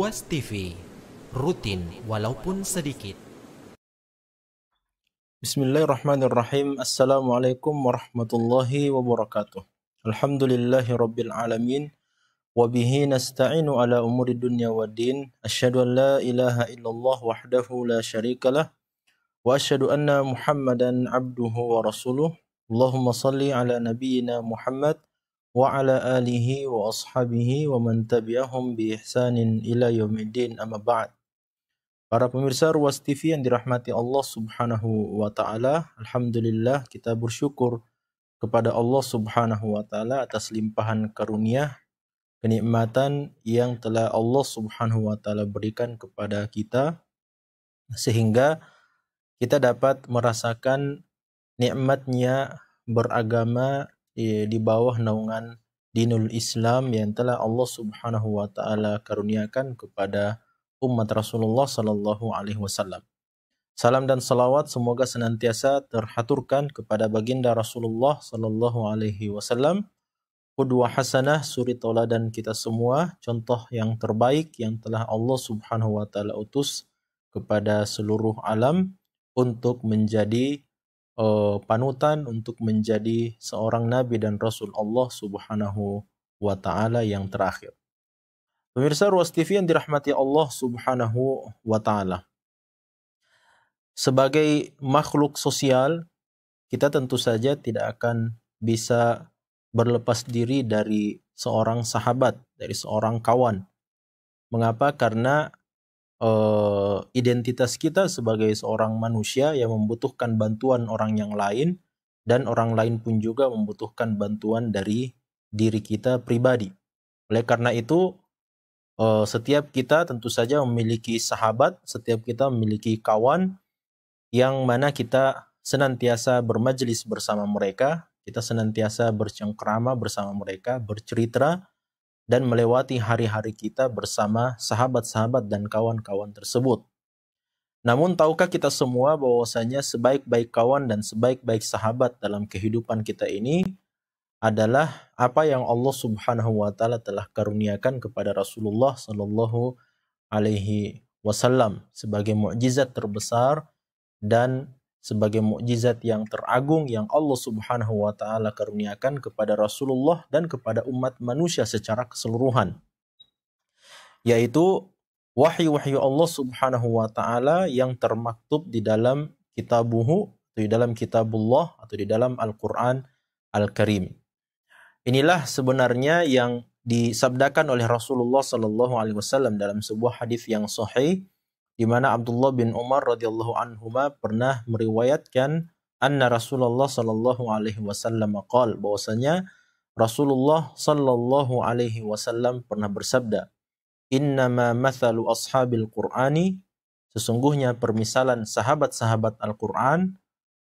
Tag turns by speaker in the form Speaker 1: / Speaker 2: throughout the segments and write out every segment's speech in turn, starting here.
Speaker 1: Ruas TV, rutin walaupun sedikit.
Speaker 2: Bismillahirrahmanirrahim. Assalamualaikum warahmatullahi wabarakatuh. Alhamdulillahi rabbil alamin. Wabihi nasta'inu ala umuri dunya waddin. Asyhadu an la ilaha illallah wahdahu la syarikalah. Wa asyhadu anna Muhammadan abduhu wa rasuluh. Allahumma salli ala nabiyyina Muhammad wa ala alihi wa ashabihi wa man tabi'ahum bi ihsanin ila yaumiddin, amma ba'd. Para pemirsa Ruas TV yang dirahmati Allah Subhanahu wa taala, alhamdulillah kita bersyukur kepada Allah Subhanahu wa taala atas limpahan karunia, kenikmatan yang telah Allah Subhanahu wa taala berikan kepada kita sehingga kita dapat merasakan nikmatnya beragama di bawah naungan dinul Islam yang telah Allah Subhanahu wa taala karuniakan kepada umat Rasulullah sallallahu alaihi wasallam. Salam dan salawat semoga senantiasa terhaturkan kepada baginda Rasulullah sallallahu alaihi wasallam, qudwah hasanah, suri tauladan kita semua, contoh yang terbaik yang telah Allah Subhanahu wa taala utus kepada seluruh alam untuk menjadi panutan, untuk menjadi seorang nabi dan rasul Allah Subhanahu wa taala yang terakhir. Pemirsa Ruas TV yang dirahmati Allah Subhanahu wa taala. Sebagai makhluk sosial, kita tentu saja tidak akan bisa berlepas diri dari seorang sahabat, dari seorang kawan. Mengapa? Karena identitas kita sebagai seorang manusia yang membutuhkan bantuan orang yang lain, dan orang lain pun juga membutuhkan bantuan dari diri kita pribadi. Oleh karena itu, setiap kita tentu saja memiliki sahabat, setiap kita memiliki kawan yang mana kita senantiasa bermajlis bersama mereka, kita senantiasa bercengkrama bersama mereka, bercerita, dan melewati hari-hari kita bersama sahabat-sahabat dan kawan-kawan tersebut. Namun tahukah kita semua bahwasanya sebaik-baik kawan dan sebaik-baik sahabat dalam kehidupan kita ini adalah apa yang Allah Subhanahu wa taala telah karuniakan kepada Rasulullah sallallahu alaihi wasallam sebagai mukjizat terbesar dan sebagai mukjizat yang teragung yang Allah Subhanahu wa taala karuniakan kepada Rasulullah dan kepada umat manusia secara keseluruhan, yaitu wahyu-wahyu Allah Subhanahu wa taala yang termaktub di dalam kitabuhu, di dalam kitabullah atau di dalam Al-Qur'an Al-Karim. Inilah sebenarnya yang disabdakan oleh Rasulullah sallallahu alaihi wasallam dalam sebuah hadis yang sahih, di mana Abdullah bin Umar radhiyallahu anhuma pernah meriwayatkan anna Rasulullah sallallahu alaihi wasallam qaal, bahwasanya Rasulullah sallallahu alaihi wasallam pernah bersabda, innama mathalu ashabil qur'ani, sesungguhnya permisalan sahabat-sahabat Al-Qur'an,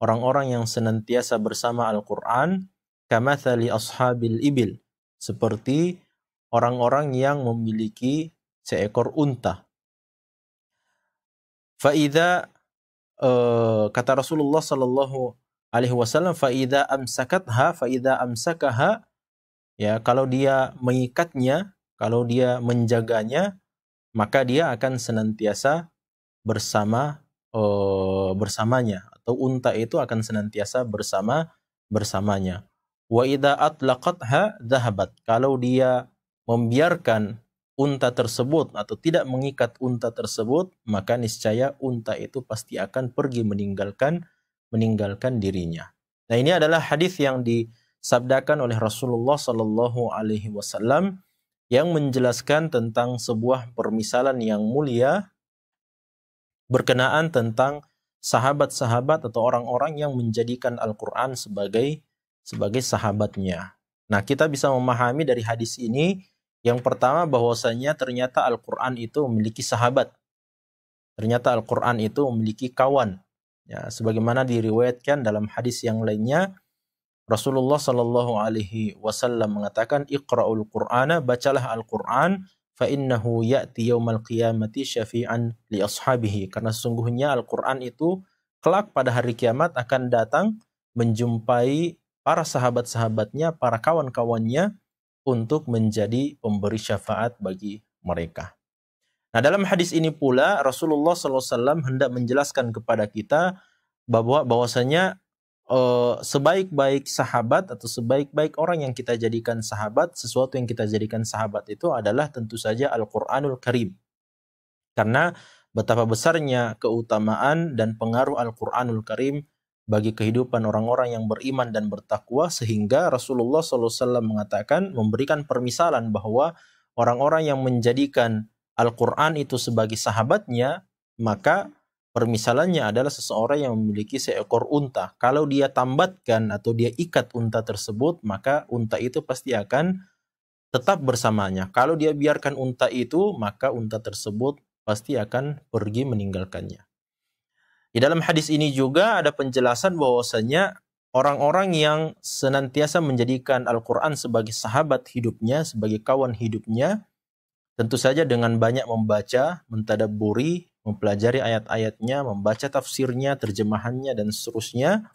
Speaker 2: orang-orang yang senantiasa bersama Al-Qur'an, kamathali ashabil ibil, seperti orang-orang yang memiliki seekor unta. Faida, kata Rasulullah sallallahu alaihi wasallam, faida amsakaha, ya, kalau dia mengikatnya, kalau dia menjaganya, maka dia akan senantiasa bersamanya, atau unta itu akan senantiasa bersamanya. Wa idza atlaqatha dhahabat, kalau dia membiarkan unta tersebut atau tidak mengikat unta tersebut, maka niscaya unta itu pasti akan pergi meninggalkan dirinya. Nah, ini adalah hadis yang disabdakan oleh Rasulullah sallallahu alaihi wasallam yang menjelaskan tentang sebuah permisalan yang mulia berkenaan tentang sahabat-sahabat atau orang-orang yang menjadikan Al-Qur'an sebagai sahabatnya. Nah, kita bisa memahami dari hadis ini yang pertama bahwasanya ternyata Al-Qur'an itu memiliki sahabat. Ternyata Al-Qur'an itu memiliki kawan. Ya, sebagaimana diriwayatkan dalam hadis yang lainnya, Rasulullah sallallahu alaihi wasallam mengatakan, Iqra'ul Qur'ana, bacalah Al-Qur'an, fa innahu ya'ti yaumal qiyamati syafi'an li ashabihi, karena sesungguhnya Al-Qur'an itu kelak pada hari kiamat akan datang menjumpai para sahabat-sahabatnya, para kawan-kawannya, untuk menjadi pemberi syafaat bagi mereka. Nah, dalam hadis ini pula Rasulullah SAW hendak menjelaskan kepada kita bahwasanya sebaik-baik sahabat atau sebaik-baik orang yang kita jadikan sahabat, sesuatu yang kita jadikan sahabat itu adalah tentu saja Al-Quranul Karim. Karena betapa besarnya keutamaan dan pengaruh Al-Quranul Karim bagi kehidupan orang-orang yang beriman dan bertakwa, sehingga Rasulullah SAW mengatakan, memberikan permisalan bahwa orang-orang yang menjadikan Al-Quran itu sebagai sahabatnya, maka permisalannya adalah seseorang yang memiliki seekor unta. Kalau dia tambatkan atau dia ikat unta tersebut, maka unta itu pasti akan tetap bersamanya. Kalau dia biarkan unta itu, maka unta tersebut pasti akan pergi meninggalkannya. Di dalam hadis ini juga ada penjelasan bahwasanya orang-orang yang senantiasa menjadikan Al-Quran sebagai sahabat hidupnya, sebagai kawan hidupnya, tentu saja dengan banyak membaca, mentadabburi, mempelajari ayat-ayatnya, membaca tafsirnya, terjemahannya, dan seterusnya,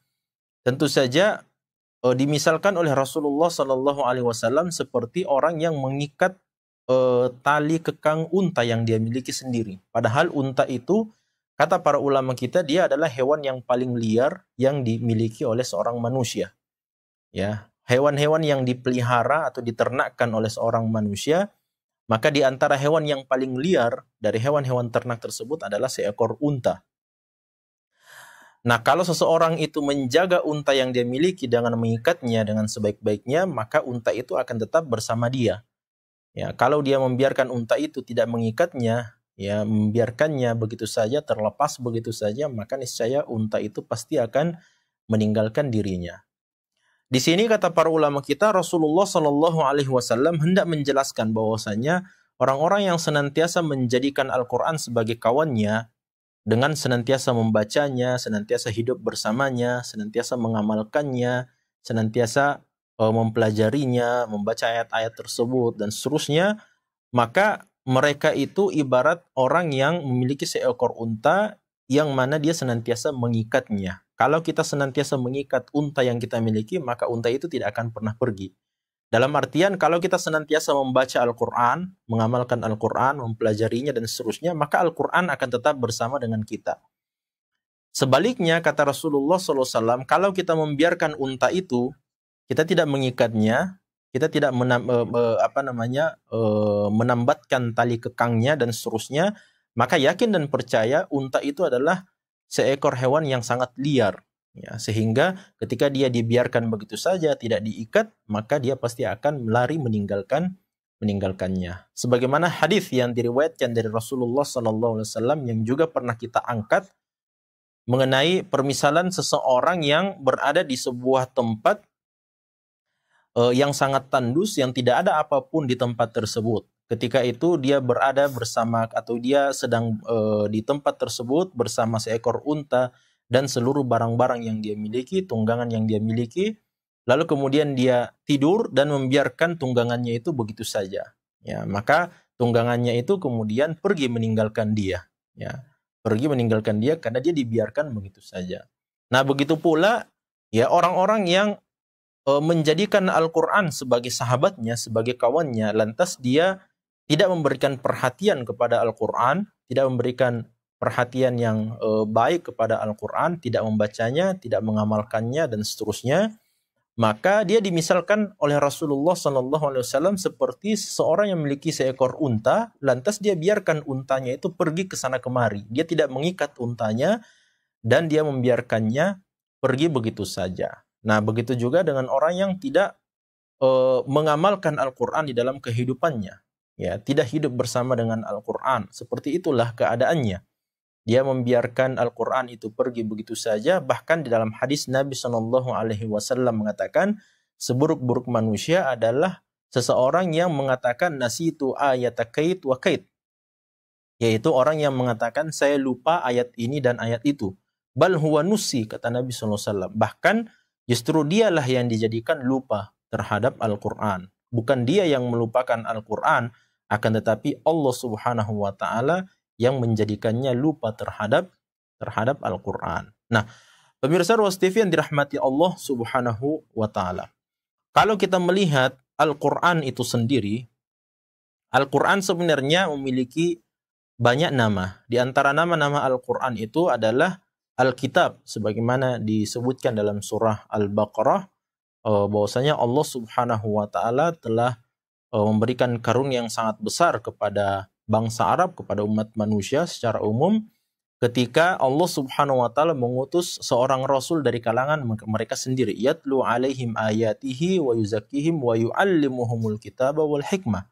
Speaker 2: tentu saja dimisalkan oleh Rasulullah SAW seperti orang yang mengikat tali kekang unta yang dia miliki sendiri. Padahal unta itu, kata para ulama kita, dia adalah hewan yang paling liar yang dimiliki oleh seorang manusia. Ya, hewan-hewan yang dipelihara atau diternakkan oleh seorang manusia, maka di antara hewan yang paling liar dari hewan-hewan ternak tersebut adalah seekor unta. Nah, kalau seseorang itu menjaga unta yang dia miliki dengan mengikatnya dengan sebaik-baiknya, maka unta itu akan tetap bersama dia. Ya, kalau dia membiarkan unta itu tidak mengikatnya, ya membiarkannya begitu saja, terlepas begitu saja, maka niscaya unta itu pasti akan meninggalkan dirinya. Di sini kata para ulama kita, Rasulullah SAW hendak menjelaskan bahwasanya orang-orang yang senantiasa menjadikan Al-Quran sebagai kawannya, dengan senantiasa membacanya, senantiasa hidup bersamanya, senantiasa mengamalkannya, senantiasa mempelajarinya, membaca ayat-ayat tersebut, dan seterusnya, maka mereka itu ibarat orang yang memiliki seekor unta yang mana dia senantiasa mengikatnya. Kalau kita senantiasa mengikat unta yang kita miliki, maka unta itu tidak akan pernah pergi. Dalam artian, kalau kita senantiasa membaca Al-Quran, mengamalkan Al-Quran, mempelajarinya, dan seterusnya, maka Al-Quran akan tetap bersama dengan kita. Sebaliknya, kata Rasulullah SAW, kalau kita membiarkan unta itu, kita tidak mengikatnya, kita tidak menambatkan tali kekangnya dan seterusnya, maka yakin dan percaya unta itu adalah seekor hewan yang sangat liar. Ya, sehingga ketika dia dibiarkan begitu saja, tidak diikat, maka dia pasti akan lari meninggalkannya. Sebagaimana hadis yang diriwayatkan dari Rasulullah SAW yang juga pernah kita angkat mengenai permisalan seseorang yang berada di sebuah tempat yang sangat tandus, yang tidak ada apapun di tempat tersebut. Ketika itu dia berada bersama atau dia sedang di tempat tersebut bersama seekor unta dan seluruh barang-barang yang dia miliki, tunggangan yang dia miliki, lalu kemudian dia tidur dan membiarkan tunggangannya itu begitu saja. Ya, maka tunggangannya itu kemudian pergi meninggalkan dia. Ya, pergi meninggalkan dia karena dia dibiarkan begitu saja. Nah, begitu pula ya orang-orang yang menjadikan Al-Quran sebagai sahabatnya, sebagai kawannya, lantas dia tidak memberikan perhatian kepada Al-Quran, tidak memberikan perhatian yang baik kepada Al-Quran, tidak membacanya, tidak mengamalkannya, dan seterusnya, maka dia dimisalkan oleh Rasulullah SAW seperti seseorang yang memiliki seekor unta, lantas dia biarkan untanya itu pergi ke sana kemari. Dia tidak mengikat untanya, dan dia membiarkannya pergi begitu saja. Nah, begitu juga dengan orang yang tidak mengamalkan Al-Quran di dalam kehidupannya. Ya, tidak hidup bersama dengan Al-Quran. Seperti itulah keadaannya. Dia membiarkan Al-Quran itu pergi begitu saja. Bahkan di dalam hadis Nabi SAW mengatakan, seburuk-buruk manusia adalah seseorang yang mengatakan nasitu ayat kait wa kait. Yaitu orang yang mengatakan saya lupa ayat ini dan ayat itu. Bal huwa nusi, kata Nabi SAW. Bahkan justru dialah yang dijadikan lupa terhadap Al-Quran. Bukan dia yang melupakan Al-Quran, akan tetapi Allah Subhanahu wa Ta'ala yang menjadikannya lupa terhadap Al-Quran. Nah, pemirsa Ruas TV yang dirahmati Allah Subhanahu wa Ta'ala. Kalau kita melihat Al-Quran itu sendiri, Al-Quran sebenarnya memiliki banyak nama. Di antara nama-nama Al-Quran itu adalah Al-Kitab, sebagaimana disebutkan dalam surah Al-Baqarah, bahwasanya Allah Subhanahu wa taala telah memberikan karunia yang sangat besar kepada bangsa Arab, kepada umat manusia secara umum, ketika Allah Subhanahu wa taala mengutus seorang rasul dari kalangan mereka sendiri, yatlu alaihim ayatihi wa yuzakkihim wa yuallimuhumul kitaba wal hikmah,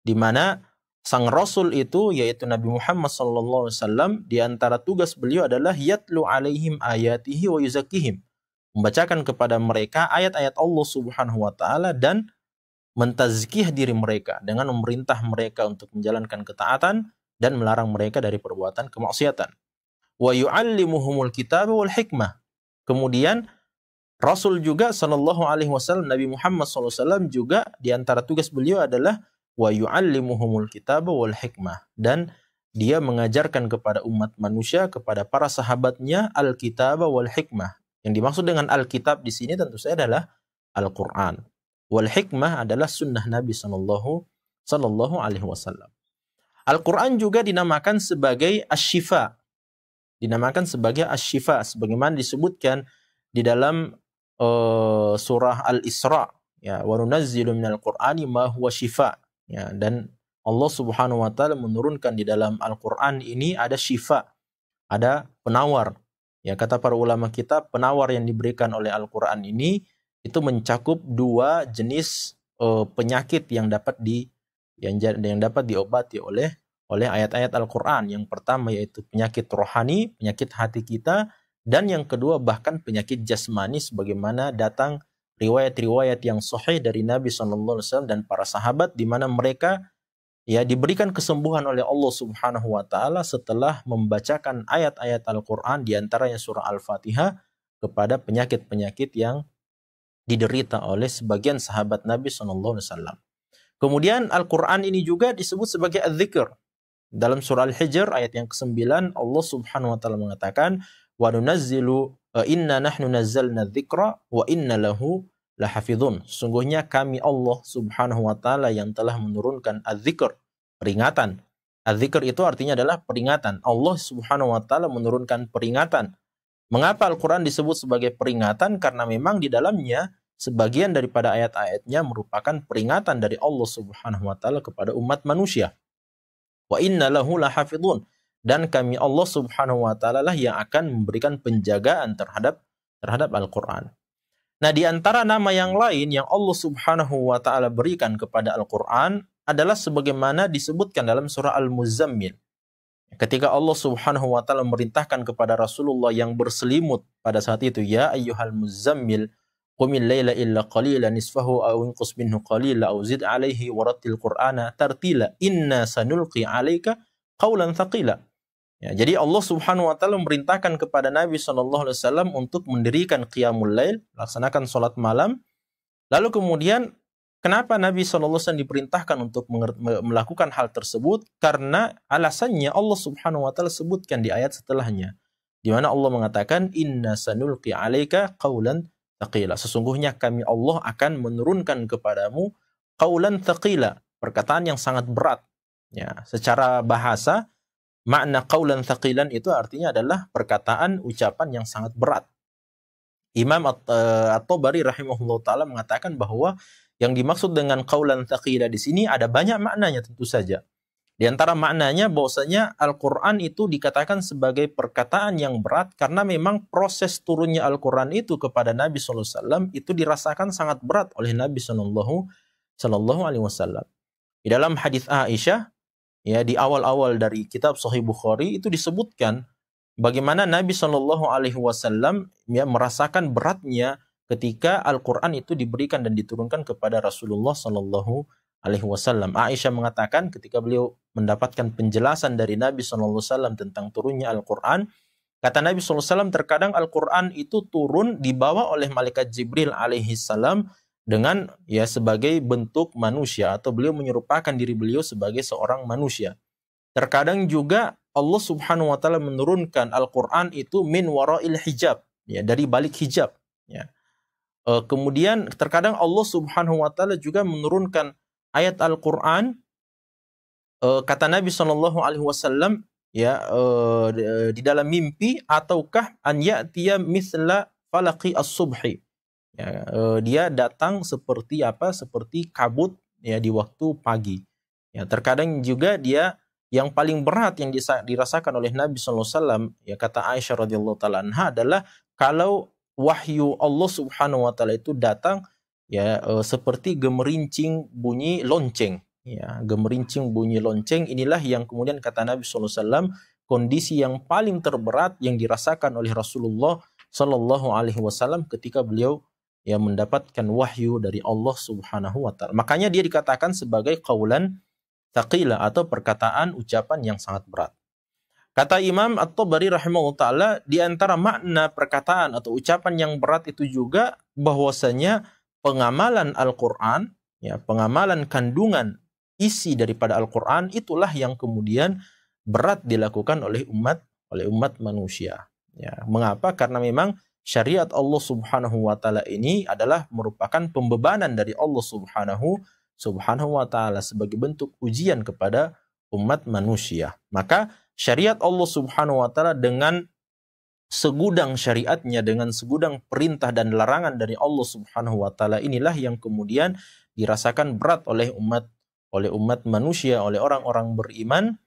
Speaker 2: di mana sang rasul itu yaitu Nabi Muhammad sallallahu alaihi wasallam, di antara tugas beliau adalah yatlu alaihim ayatihi wa yuzakkihim, membacakan kepada mereka ayat-ayat Allah Subhanahu wa taala dan mentazkiyah diri mereka dengan memerintah mereka untuk menjalankan ketaatan dan melarang mereka dari perbuatan kemaksiatan. Wa yu'allimuhumul kitaba wal hikmah. Kemudian Rasul juga sallallahu alaihi wasallam, Nabi Muhammad sallallahu alaihi wasallam juga di antara tugas beliau adalah wa yu'allimuhumul kitaba wal hikmah, dan dia mengajarkan kepada umat manusia, kepada para sahabatnya, al-kitaba wal hikmah. Yang dimaksud dengan al-kitab di sini tentu saja adalah Al-Qur'an. Wal hikmah adalah sunnah Nabi sallallahu alaihi wasallam. Al-Qur'an juga dinamakan sebagai asy-syifa. Dinamakan sebagai asy-syifa sebagaimana disebutkan di dalam surah Al-Isra, ya, wa nunazzilu minal qur'ani ma huwa syifa. Ya, dan Allah Subhanahu wa taala menurunkan di dalam Al-Qur'an ini ada syifa, ada penawar. Ya, kata para ulama kita, penawar yang diberikan oleh Al-Qur'an ini itu mencakup dua jenis penyakit yang dapat diobati oleh ayat-ayat Al-Qur'an. Yang pertama yaitu penyakit rohani, penyakit hati kita, dan yang kedua bahkan penyakit jasmani, sebagaimana datang riwayat-riwayat yang sahih dari Nabi SAW dan para sahabat, di mana mereka ya diberikan kesembuhan oleh Allah Subhanahu wa taala setelah membacakan ayat-ayat Al-Qur'an, di antaranya surah Al-Fatihah, kepada penyakit-penyakit yang diderita oleh sebagian sahabat Nabi SAW. Kemudian Al-Qur'an ini juga disebut sebagai az-zikr. Dalam surah Al-Hijr ayat yang ke-9, Allah Subhanahu wa taala mengatakan, wa nunazzilu inna nahnu nazzalna dzikra wa inna lahu lahafizun. Sungguhnya kami Allah Subhanahu wa taala yang telah menurunkan az-zikr, peringatan. Az-zikr itu artinya adalah peringatan. Allah Subhanahu wa taala menurunkan peringatan. Mengapa Al-Qur'an disebut sebagai peringatan? Karena memang di dalamnya sebagian daripada ayat-ayatnya merupakan peringatan dari Allah Subhanahu wa taala kepada umat manusia. Wa inna lahu lahafizun. Dan kami Allah Subhanahu wa taala lah yang akan memberikan penjagaan terhadap Al-Qur'an. Nah, di antara nama yang lain yang Allah Subhanahu wa taala berikan kepada Al-Qur'an adalah sebagaimana disebutkan dalam surah Al-Muzammil. Ketika Allah Subhanahu wa taala memerintahkan kepada Rasulullah yang berselimut pada saat itu, ya ayyuhal muzammil qumil laila illa qalilan nisfahu aw inqus minhu qalila aw zid alaihi warattil qur'ana tartila inna sanulqi 'alaika qawlan thaqila. Ya, jadi Allah Subhanahu wa taala memerintahkan kepada Nabi SAW untuk mendirikan qiyamul lail, laksanakan salat malam. Lalu kemudian kenapa Nabi SAW diperintahkan untuk melakukan hal tersebut? Karena alasannya Allah Subhanahu wa taala sebutkan di ayat setelahnya, di mana Allah mengatakan inna sanulqi 'alaika qawlan thaqila. Sesungguhnya kami Allah akan menurunkan kepadamu qawlan thaqila, perkataan yang sangat berat. Ya, secara bahasa makna qaulan thaqilan itu artinya adalah perkataan, ucapan yang sangat berat. Imam At-Tabari rahimahullah taala mengatakan bahwa yang dimaksud dengan qaulan thaqila di sini ada banyak maknanya tentu saja. Di antara maknanya bahwasanya Al-Qur'an itu dikatakan sebagai perkataan yang berat karena memang proses turunnya Al-Qur'an itu kepada Nabi sallallahu alaihi wasallam itu dirasakan sangat berat oleh Nabi sallallahu alaihi wasallam. Di dalam hadis Aisyah, ya, di awal-awal dari kitab Sahih Bukhari itu disebutkan bagaimana Nabi Shallallahu Alaihi Wasallam ya merasakan beratnya ketika Al-Quran itu diberikan dan diturunkan kepada Rasulullah Shallallahu Alaihi Wasallam. Aisyah mengatakan ketika beliau mendapatkan penjelasan dari Nabi Shallallahu Alaihi Wasallam tentang turunnya Al-Quran, kata Nabi Shallallahu Alaihi Wasallam, terkadang Al-Quran itu turun dibawa oleh malaikat Jibril alaihi salam dengan ya sebagai bentuk manusia, atau beliau menyerupakan diri beliau sebagai seorang manusia. Terkadang juga Allah Subhanahu wa taala menurunkan Al-Qur'an itu min wara'il hijab, ya, dari balik hijab, ya. Kemudian terkadang Allah Subhanahu wa taala juga menurunkan ayat Al-Qur'an kata Nabi Shallallahu Alaihi Wasallam, ya, di dalam mimpi, ataukah an ya'tiya misla falaqi as-subhi, ya, dia datang seperti apa, seperti kabut, ya, di waktu pagi. Ya, terkadang juga dia yang paling berat yang dirasakan oleh Nabi Shallallahu Alaihi Wasallam, ya, kata Aisyah radhiyallahu taala anha, adalah kalau wahyu Allah Subhanahu Wa Taala itu datang, ya, seperti gemerincing bunyi lonceng. Ya, gemerincing bunyi lonceng inilah yang kemudian kata Nabi SAW kondisi yang paling terberat yang dirasakan oleh Rasulullah Sallallahu Alaihi Wasallam ketika beliau, ya, mendapatkan wahyu dari Allah Subhanahu Wa Taala. Makanya dia dikatakan sebagai qaulan thaqila atau perkataan ucapan yang sangat berat. Kata Imam At-Tabari rahimahullah taala, di antara makna perkataan atau ucapan yang berat itu juga bahwasanya pengamalan Al-Qur'an, ya, pengamalan kandungan isi daripada Al-Quran itulah yang kemudian berat dilakukan oleh umat manusia. Ya, mengapa? Karena memang syariat Allah Subhanahu Wa Taala ini adalah merupakan pembebanan dari Allah Subhanahu Wa Taala sebagai bentuk ujian kepada umat manusia. Maka syariat Allah Subhanahu Wa Taala dengan segudang syariatnya, dengan segudang perintah dan larangan dari Allah Subhanahu Wa Taala inilah yang kemudian dirasakan berat oleh umat manusia, oleh orang-orang beriman.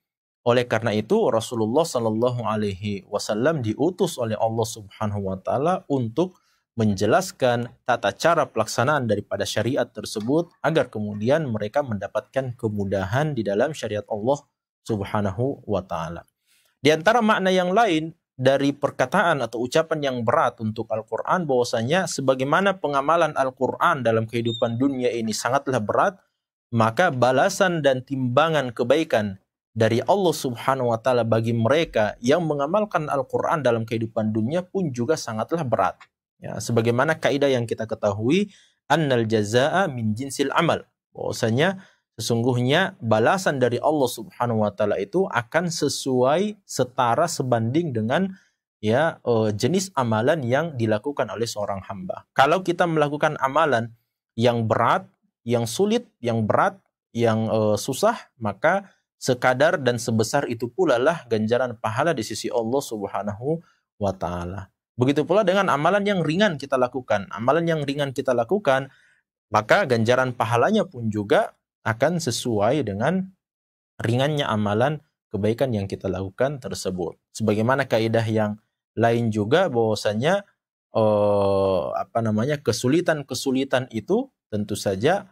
Speaker 2: Oleh karena itu Rasulullah Sallallahu Alaihi Wasallam diutus oleh Allah Subhanahu Wa Taala untuk menjelaskan tata cara pelaksanaan daripada syariat tersebut agar kemudian mereka mendapatkan kemudahan di dalam syariat Allah Subhanahu Wa Taala. Di antara makna yang lain dari perkataan atau ucapan yang berat untuk Al-Quran, bahwasanya sebagaimana pengamalan Al-Quran dalam kehidupan dunia ini sangatlah berat, maka balasan dan timbangan kebaikan dari Allah Subhanahu Wa Taala bagi mereka yang mengamalkan Al-Quran dalam kehidupan dunia pun juga sangatlah berat. Ya, sebagaimana kaidah yang kita ketahui, annal jazaa'a min jinsil amal, bahwasanya sesungguhnya balasan dari Allah Subhanahu Wa Taala itu akan sesuai, setara, sebanding dengan, ya, jenis amalan yang dilakukan oleh seorang hamba. Kalau kita melakukan amalan yang berat, yang sulit, yang berat, yang susah, maka sekadar dan sebesar itu pula lah ganjaran pahala di sisi Allah Subhanahu Wa Taala. Begitu pula dengan amalan yang ringan kita lakukan. Amalan yang ringan kita lakukan, maka ganjaran pahalanya pun juga akan sesuai dengan ringannya amalan kebaikan yang kita lakukan tersebut. Sebagaimana kaidah yang lain juga bahwasanya kesulitan-kesulitan itu tentu saja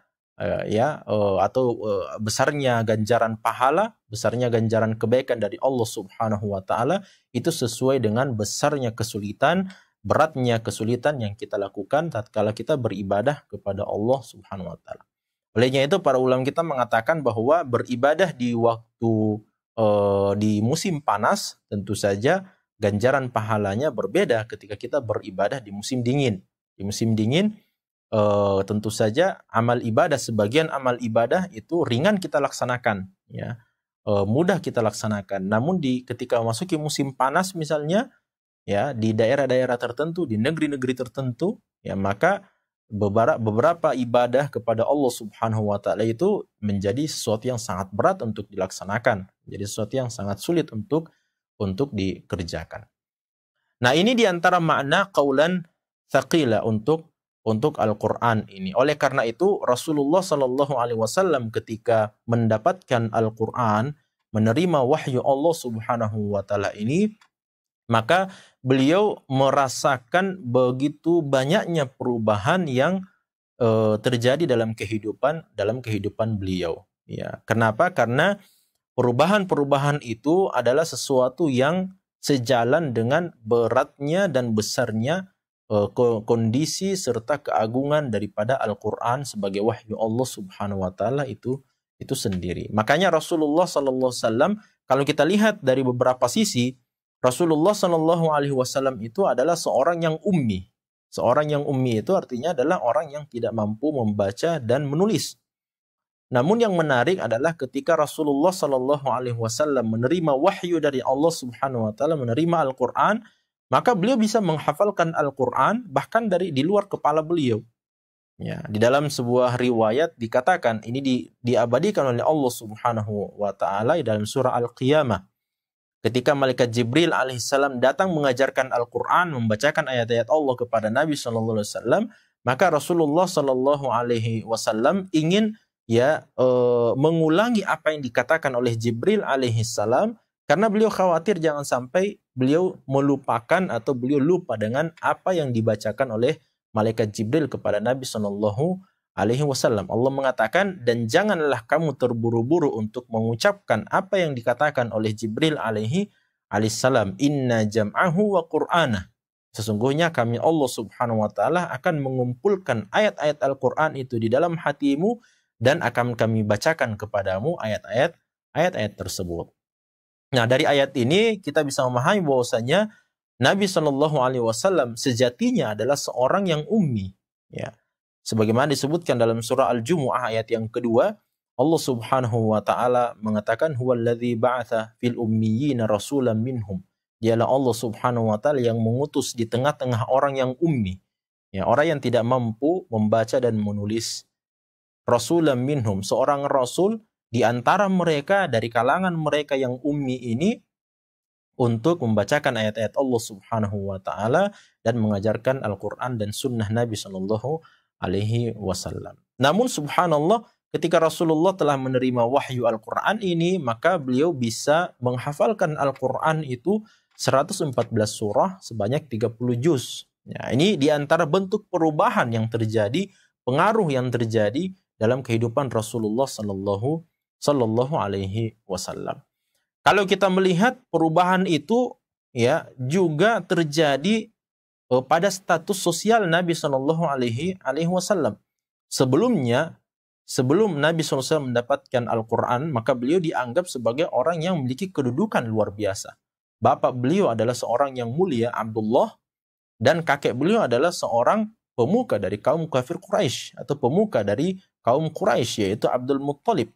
Speaker 2: besarnya ganjaran pahala, besarnya ganjaran kebaikan dari Allah Subhanahu Wa Taala itu sesuai dengan besarnya kesulitan, beratnya kesulitan yang kita lakukan tatkala kita beribadah kepada Allah Subhanahu Wa Taala. Olehnya itu para ulama kita mengatakan bahwa beribadah di waktu di musim panas tentu saja ganjaran pahalanya berbeda ketika kita beribadah di musim dingin. Di musim dingin tentu saja sebagian amal ibadah itu ringan kita laksanakan, ya, mudah kita laksanakan. Namun ketika memasuki musim panas misalnya, ya, di daerah-daerah tertentu, di negeri-negeri tertentu, ya, maka beberapa ibadah kepada Allah Subhanahu Wa Taala itu menjadi sesuatu yang sangat berat untuk dilaksanakan, menjadi sesuatu yang sangat sulit untuk dikerjakan. Nah, ini diantara makna qaulan thaqila untuk Al-Quran ini. Oleh karena itu Rasulullah Sallallahu Alaihi Wasallam ketika mendapatkan Al-Quran, menerima wahyu Allah Subhanahu Wa Taala ini, maka beliau merasakan begitu banyaknya perubahan yang terjadi dalam kehidupan beliau. Ya, kenapa? Karena perubahan-perubahan itu adalah sesuatu yang sejalan dengan beratnya dan besarnya kondisi serta keagungan daripada Al-Quran sebagai wahyu Allah Subhanahu Wa Taala itu sendiri. Makanya Rasulullah Sallallahu Alaihi Wasallam, kalau kita lihat dari beberapa sisi, Rasulullah Sallallahu Alaihi Wasallam itu adalah seorang yang ummi. Seorang yang ummi itu artinya adalah orang yang tidak mampu membaca dan menulis. Namun yang menarik adalah ketika Rasulullah Sallallahu Alaihi Wasallam menerima wahyu dari Allah Subhanahu Wa Taala, menerima Al-Quran, maka beliau bisa menghafalkan Al-Quran bahkan di luar kepala beliau. Ya, di dalam sebuah riwayat dikatakan ini diabadikan oleh Allah Subhanahu wa taala dalam surah Al-Qiyamah. Ketika malaikat Jibril alaihissalam datang mengajarkan Al-Qur'an, membacakan ayat-ayat Allah kepada Nabi sallallahu alaihi wasallam, maka Rasulullah sallallahu alaihi wasallam ingin mengulangi apa yang dikatakan oleh Jibril alaihissalam karena beliau khawatir jangan sampai beliau melupakan atau beliau lupa dengan apa yang dibacakan oleh malaikat Jibril kepada Nabi Shallallahu Alaihi Wasallam. Allah mengatakan, dan janganlah kamu terburu-buru untuk mengucapkan apa yang dikatakan oleh Jibril alaihi salam. Inna jam'ahu wa qur'anah. Sesungguhnya kami Allah Subhanahu Wa Taala akan mengumpulkan ayat-ayat Al-Quran itu di dalam hatimu dan akan kami bacakan kepadamu ayat-ayat tersebut. Nah, dari ayat ini kita bisa memahami bahwasanya Nabi Shallallahu Alaihi Wasallam sejatinya adalah seorang yang ummi. Ya, sebagaimana disebutkan dalam surah Al-Jumu'ah ayat yang kedua, Allah Subhanahu Wa Taala mengatakan, Huwallazi ba'atha fil ummiyina rasulan minhum. Dialah Allah Subhanahu Wa Taala yang mengutus di tengah-tengah orang yang ummi, ya, orang yang tidak mampu membaca dan menulis. Rasulan minhum, seorang rasul di antara mereka dari kalangan mereka yang ummi ini, untuk membacakan ayat-ayat Allah Subhanahu wa taala dan mengajarkan Al-Qur'an dan sunnah Nabi Shallallahu alaihi wasallam. Namun subhanallah, ketika Rasulullah telah menerima wahyu Al-Qur'an ini, maka beliau bisa menghafalkan Al-Qur'an itu 114 surah sebanyak 30 juz. Ya, ini di antara bentuk perubahan yang terjadi, pengaruh yang terjadi dalam kehidupan Rasulullah Sallallahu alaihi wasallam. Kalau kita melihat perubahan itu ya juga terjadi pada status sosial Nabi Shallallahu alaihi wasallam. Sebelum Nabi SAW mendapatkan Al-Quran, maka beliau dianggap sebagai orang yang memiliki kedudukan luar biasa. Bapak beliau adalah seorang yang mulia, Abdullah, dan kakek beliau adalah seorang pemuka dari kaum kafir Quraisy atau pemuka dari kaum Quraisy, yaitu Abdul Muttalib.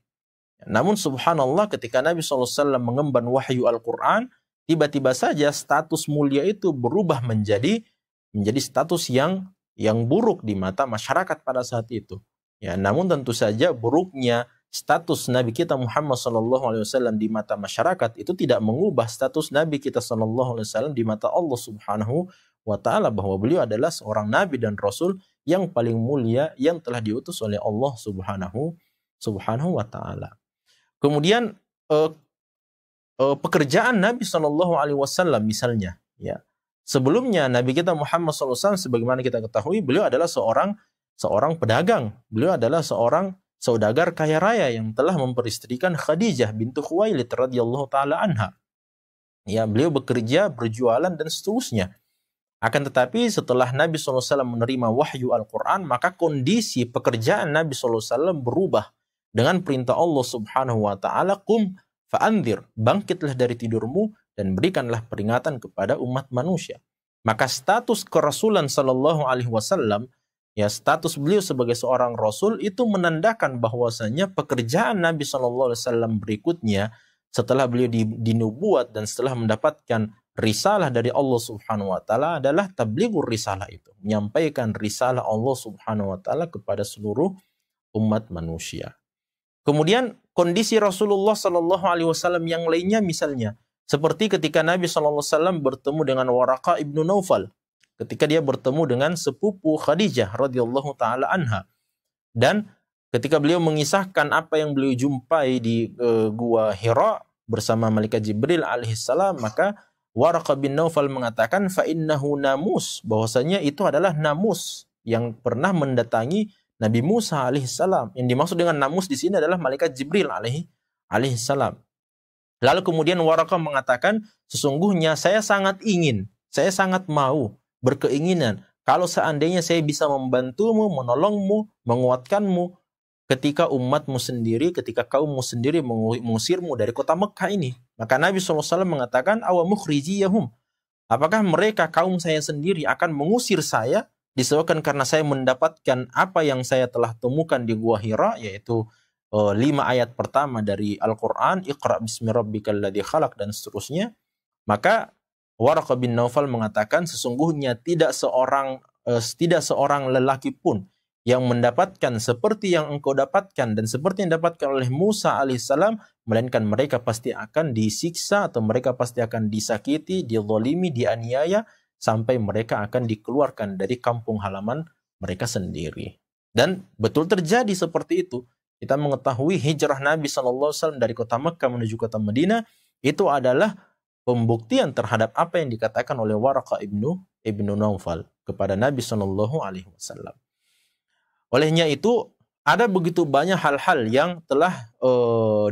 Speaker 2: Namun subhanallah, ketika Nabi SAW mengemban wahyu Al-Quran, tiba-tiba saja status mulia itu berubah menjadi status yang buruk di mata masyarakat pada saat itu. Ya, namun tentu saja buruknya status Nabi kita Muhammad SAW di mata masyarakat itu tidak mengubah status Nabi kita SAW di mata Allah Subhanahu wa Ta'ala, bahwa beliau adalah seorang Nabi dan Rasul yang paling mulia yang telah diutus oleh Allah Subhanahu wa Ta'ala. Kemudian pekerjaan Nabi Shallallahu Alaihi Wasallam misalnya, ya, sebelumnya Nabi kita Muhammad SAW sebagaimana kita ketahui, beliau adalah seorang pedagang, beliau adalah seorang saudagar kaya raya yang telah memperistrikan Khadijah bintu Khuwailid radhiyallahu taala anha. Ya, beliau bekerja, berjualan dan seterusnya. Akan tetapi setelah Nabi SAW menerima wahyu Al-Quran, maka kondisi pekerjaan Nabi SAW berubah. Dengan perintah Allah Subhanahu wa Ta'ala, qum fa'anzir, bangkitlah dari tidurmu dan berikanlah peringatan kepada umat manusia. Maka status kerasulan Sallallahu Alaihi Wasallam, ya, status beliau sebagai seorang rasul itu menandakan bahwasanya pekerjaan Nabi Sallallahu Alaihi Wasallam berikutnya setelah beliau dinubuat dan setelah mendapatkan risalah dari Allah Subhanahu wa Ta'ala adalah tablighur risalah itu, menyampaikan risalah Allah Subhanahu wa Ta'ala kepada seluruh umat manusia. Kemudian kondisi Rasulullah Sallallahu Alaihi Wasallam yang lainnya misalnya seperti ketika Nabi Sallallahu Alaihi Wasallam bertemu dengan Waraqah ibnu Naufal, ketika dia bertemu dengan sepupu Khadijah radhiyallahu taala anha, dan ketika beliau mengisahkan apa yang beliau jumpai di gua Hira bersama malaikat Jibril alaihissalam, maka Waraqah bin Naufal mengatakan fa innahu namus, bahwasanya itu adalah namus yang pernah mendatangi Nabi Musa alaihissalam. Yang dimaksud dengan namus di sini adalah malaikat Jibril alaihissalam. Lalu kemudian Waraqah mengatakan, sesungguhnya saya sangat mau, berkeinginan, kalau seandainya saya bisa membantumu, menolongmu, menguatkanmu, ketika umatmu sendiri, ketika kaummu sendiri mengusirmu dari kota Mekah ini. Maka Nabi SAW mengatakan, awa mukhrijiyahum, apakah mereka kaum saya sendiri akan mengusir saya? Disebabkan karena saya mendapatkan apa yang saya telah temukan di Gua Hira, yaitu 5 ayat pertama dari Al-Quran, Iqra bismi rabbikal ladzi khalaq, dan seterusnya. Maka Waraqah bin Naufal mengatakan, sesungguhnya tidak seorang lelaki pun yang mendapatkan seperti yang engkau dapatkan dan seperti yang dapatkan oleh Musa alaihissalam, melainkan mereka pasti akan disiksa atau mereka pasti akan disakiti, dizalimi, dianiaya sampai mereka akan dikeluarkan dari kampung halaman mereka sendiri. Dan betul terjadi seperti itu. Kita mengetahui hijrah Nabi SAW dari kota Mekah menuju kota Madinah itu adalah pembuktian terhadap apa yang dikatakan oleh Waraqah ibnu Naufal kepada Nabi SAW. Olehnya itu ada begitu banyak hal-hal yang telah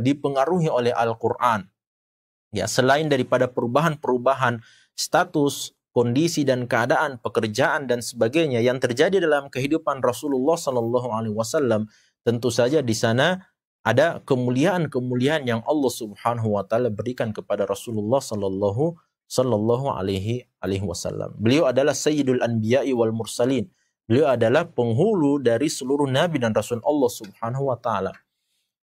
Speaker 2: dipengaruhi oleh Al-Quran. Ya, selain daripada perubahan-perubahan status, kondisi dan keadaan, pekerjaan dan sebagainya yang terjadi dalam kehidupan Rasulullah SAW, tentu saja di sana ada kemuliaan-kemuliaan yang Allah Subhanahu wa taala berikan kepada Rasulullah sallallahu alaihi wasallam. Beliau adalah Sayyidul Anbiya'i wal Mursalin. Beliau adalah penghulu dari seluruh nabi dan rasul Allah Subhanahu wa taala.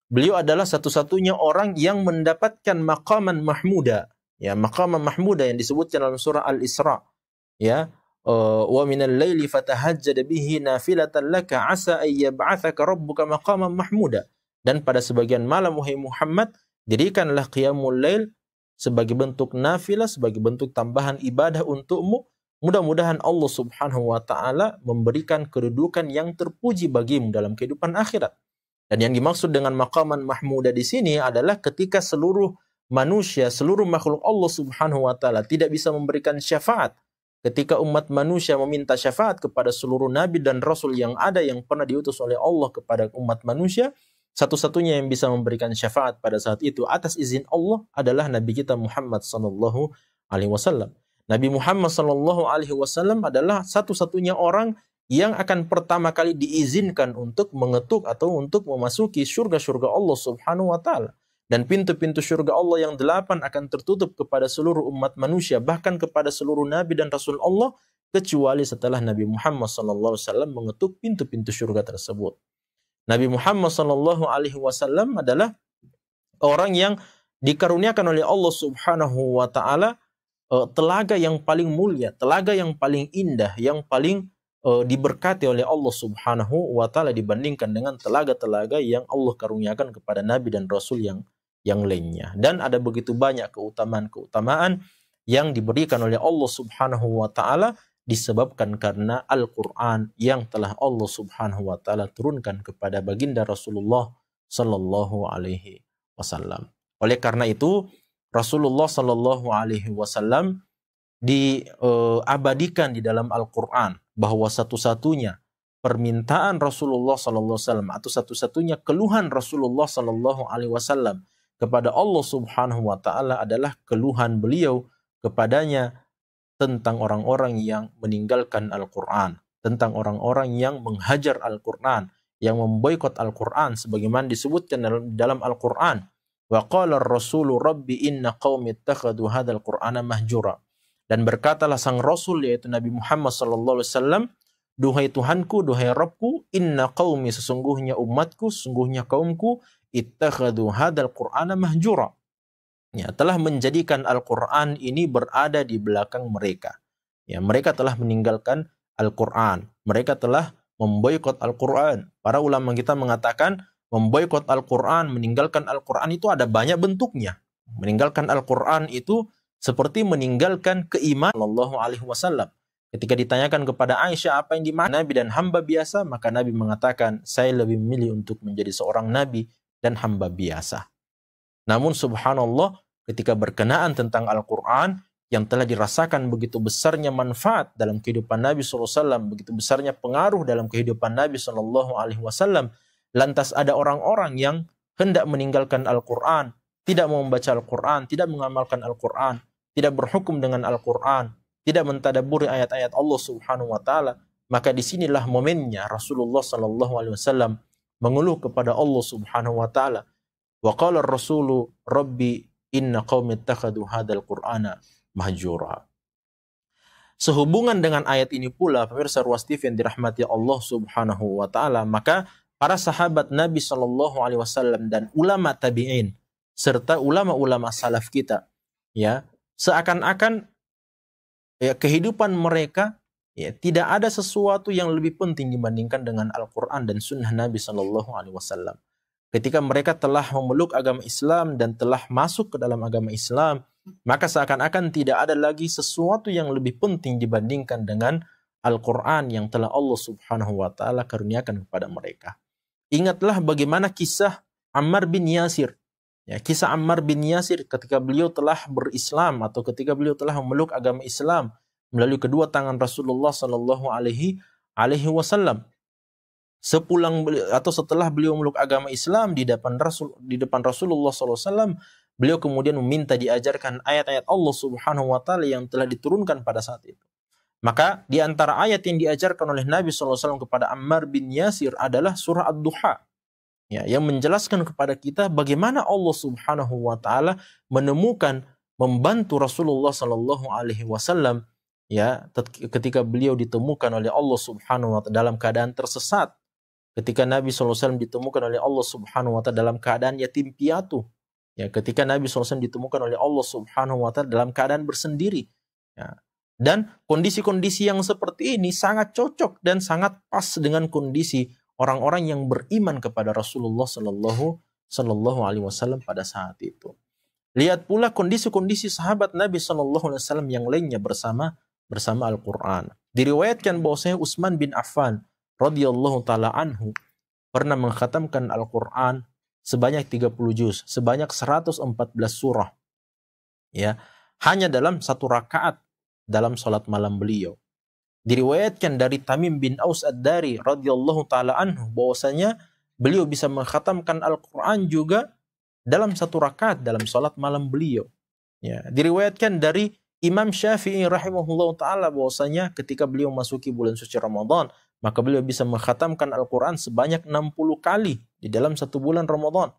Speaker 2: Beliau adalah satu-satunya orang yang mendapatkan maqaman mahmuda, ya, maqaman mahmuda yang disebutkan dalam surah Al-Isra, ya. Wa minal laili fatahajjad bihi nafilatan laka asa ay yab'atsaka rabbuka maqaman mahmuda. Dan pada sebagian malam wahai Muhammad, dirikanlah qiyamul lail sebagai bentuk nafilah, sebagai bentuk tambahan ibadah untukmu. Mudah-mudahan Allah Subhanahu wa taala memberikan kedudukan yang terpuji bagimu dalam kehidupan akhirat. Dan yang dimaksud dengan maqaman mahmuda di sini adalah ketika seluruh manusia, seluruh makhluk Allah Subhanahu wa taala tidak bisa memberikan syafaat. Ketika umat manusia meminta syafaat kepada seluruh nabi dan rasul yang ada yang pernah diutus oleh Allah kepada umat manusia, satu-satunya yang bisa memberikan syafaat pada saat itu atas izin Allah adalah Nabi kita Muhammad sallallahu alaihi wasallam. Nabi Muhammad sallallahu alaihi wasallam adalah satu-satunya orang yang akan pertama kali diizinkan untuk mengetuk atau untuk memasuki surga-surga Allah Subhanahu wa taala. Dan pintu-pintu surga Allah yang 8 akan tertutup kepada seluruh umat manusia, bahkan kepada seluruh nabi dan rasul Allah, kecuali setelah Nabi Muhammad sallallahu alaihi wasallam mengetuk pintu-pintu surga tersebut. Nabi Muhammad sallallahu alaihi wasallam adalah orang yang dikaruniakan oleh Allah Subhanahu wa taala telaga yang paling mulia, telaga yang paling indah, yang paling diberkati oleh Allah Subhanahu wa taala dibandingkan dengan telaga-telaga yang Allah karuniakan kepada nabi dan rasul yang lainnya. Dan ada begitu banyak keutamaan-keutamaan yang diberikan oleh Allah Subhanahu wa taala disebabkan karena Al-Qur'an yang telah Allah Subhanahu wa taala turunkan kepada baginda Rasulullah sallallahu alaihi wasallam. Oleh karena itu Rasulullah sallallahu alaihi wasallam diabadikan di dalam Al-Qur'an bahwa satu-satunya permintaan Rasulullah sallallahu alaihi wasallam atau satu-satunya keluhan Rasulullah sallallahu alaihi wasallam kepada Allah Subhanahu wa taala adalah keluhan beliau kepadanya tentang orang-orang yang meninggalkan Al-Qur'an, tentang orang-orang yang menghajar Al-Qur'an, yang memboikot Al-Qur'an sebagaimana disebutkan dalam Al-Qur'an. Wa qala ar-rasulu rabbi inna qaumi ittakhadhu hadzal qur'ana mahjura. Dan berkatalah sang Rasul yaitu Nabi Muhammad sallallahu alaihi wasallam, duhai Tuhanku, duhai Rabbku, inna qaumi sesungguhnya umatku, sesungguhnya kaumku, ittakhadhu hadzal qur'ana mahjura. Ya, telah menjadikan Al-Qur'an ini berada di belakang mereka. Ya, mereka telah meninggalkan Al-Qur'an. Mereka telah memboikot Al-Qur'an. Para ulama kita mengatakan memboikot Al-Qur'an, meninggalkan Al-Qur'an itu ada banyak bentuknya. Meninggalkan Al-Qur'an itu seperti meninggalkan keimanan Sallallahu alaihi wasallam. Ketika ditanyakan kepada Aisyah apa yang dimaksud Nabi dan hamba biasa, maka Nabi mengatakan, saya lebih memilih untuk menjadi seorang Nabi dan hamba biasa. Namun subhanallah, ketika berkenaan tentang Al-Quran, yang telah dirasakan begitu besarnya manfaat dalam kehidupan Nabi SAW, begitu besarnya pengaruh dalam kehidupan Nabi SAW, lantas ada orang-orang yang hendak meninggalkan Al-Quran, tidak mau membaca Al-Quran, tidak mengamalkan Al-Quran, tidak berhukum dengan Al-Quran, tidak mentadaburi ayat-ayat Allah Subhanahu wa taala, maka disinilah momennya Rasulullah sallallahu alaihi wasallam mengeluh kepada Allah Subhanahu wa taala. Wa qala ar-rasulu rabbi inna qaumi ittakhadhu hadzal qur'ana mahjura. Sehubungan dengan ayat ini pula pemirsa Ruas TV yang dirahmati Allah Subhanahu wa taala, maka para sahabat Nabi sallallahu alaihi wasallam dan ulama tabi'in serta ulama-ulama salaf kita, ya, seakan-akan ya, kehidupan mereka Ya, tidak ada sesuatu yang lebih penting dibandingkan dengan Al-Quran dan Sunnah Nabi Shallallahu Alaihi Wasallam. Ketika mereka telah memeluk agama Islam dan telah masuk ke dalam agama Islam, maka seakan-akan tidak ada lagi sesuatu yang lebih penting dibandingkan dengan Al-Quran yang telah Allah Subhanahu Wa Taala karuniakan kepada mereka. Ingatlah bagaimana kisah Ammar bin Yasir. Ya, kisah Ammar bin Yasir ketika beliau telah berislam atau ketika beliau telah memeluk agama Islam melalui kedua tangan Rasulullah Sallallahu Alaihi Wasallam. Sepulang atau setelah beliau memeluk agama Islam di depan Rasulullah Sallallahu Alaihi Wasallam, beliau kemudian meminta diajarkan ayat-ayat Allah Subhanahu Wa Taala yang telah diturunkan pada saat itu. Maka di antara ayat yang diajarkan oleh Nabi Sallallahu Alaihi Wasallam kepada Ammar bin Yasir adalah surah Ad-Duha. Ya, yang menjelaskan kepada kita bagaimana Allah Subhanahu Wa Taala membantu Rasulullah Sallallahu Alaihi Wasallam, ya, ketika beliau ditemukan oleh Allah Subhanahu Wa Taala dalam keadaan tersesat, ketika Nabi Sallallahu Alaihi Wasallam ditemukan oleh Allah Subhanahu Wa Taala dalam keadaan yatim piatu, ya, ketika Nabi Sallallahu Alaihi Wasallam ditemukan oleh Allah Subhanahu Wa Taala dalam keadaan bersendiri, ya. Dan kondisi-kondisi yang seperti ini sangat cocok dan sangat pas dengan kondisi orang-orang yang beriman kepada Rasulullah Sallallahu Alaihi Wasallam pada saat itu. Lihat pula kondisi-kondisi sahabat Nabi Sallallahu Alaihi Wasallam yang lainnya bersama Al-Quran. Diriwayatkan bahwasanya Utsman bin Affan radhiyallahu taala anhu pernah mengkhatamkan Al-Quran sebanyak 30 juz, sebanyak 114 surah. Ya, hanya dalam satu rakaat dalam salat malam beliau. Diriwayatkan dari Tamim bin Aus Ad-Dari radhiyallahu taala anhu bahwasanya beliau bisa mengkhatamkan Al-Qur'an juga dalam satu rakaat dalam salat malam beliau. Ya, diriwayatkan dari Imam Syafi'i rahimahullahu taala bahwasanya ketika beliau masuki bulan suci Ramadan, maka beliau bisa mengkhatamkan Al-Qur'an sebanyak 60 kali di dalam satu bulan Ramadan.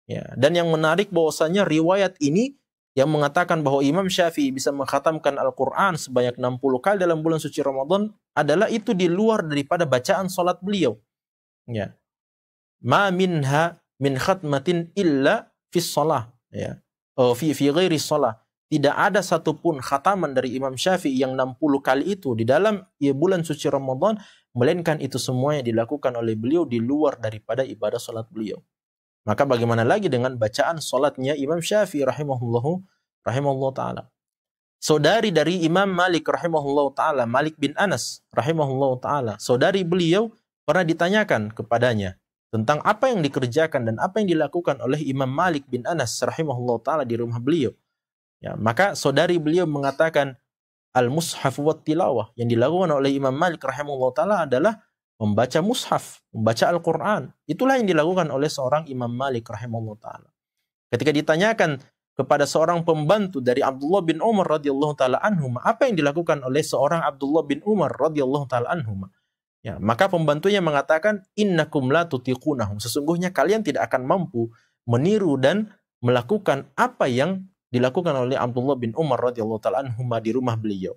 Speaker 2: Ya, dan yang menarik bahwasanya riwayat ini yang mengatakan bahwa Imam Syafi'i bisa mengkhatamkan Al-Quran sebanyak 60 kali dalam bulan suci Ramadan adalah itu di luar daripada bacaan salat beliau. Ya. Ma minha min khatmatin illa fis shalah, ya. Fi ghairi shalah. Tidak ada satupun khataman dari Imam Syafi'i yang 60 kali itu di dalam bulan suci Ramadan, melainkan itu semuanya dilakukan oleh beliau di luar daripada ibadah salat beliau. Maka bagaimana lagi dengan bacaan salatnya Imam Syafi'i rahimahullah ta'ala. Saudari dari Imam Malik rahimahullah ta'ala, Malik bin Anas rahimahullah ta'ala, saudari beliau pernah ditanyakan kepadanya tentang apa yang dikerjakan dan apa yang dilakukan oleh Imam Malik bin Anas rahimahullah ta'ala di rumah beliau. Ya, maka saudari beliau mengatakan al-mushaf wa tilawah, yang dilakukan oleh Imam Malik rahimahullah ta'ala adalah membaca mushaf, membaca Al-Quran. Itulah yang dilakukan oleh seorang Imam Malik rahimahullah ta'ala. Ketika ditanyakan kepada seorang pembantu dari Abdullah bin Umar radhiyallahu ta'ala anhuma, apa yang dilakukan oleh seorang Abdullah bin Umar radhiyallahu ta'ala anhuma, ya, maka pembantunya mengatakan, innakum la tutiqunahum, sesungguhnya kalian tidak akan mampu meniru dan melakukan apa yang dilakukan oleh Abdullah bin Umar radhiyallahu ta'ala anhuma di rumah beliau.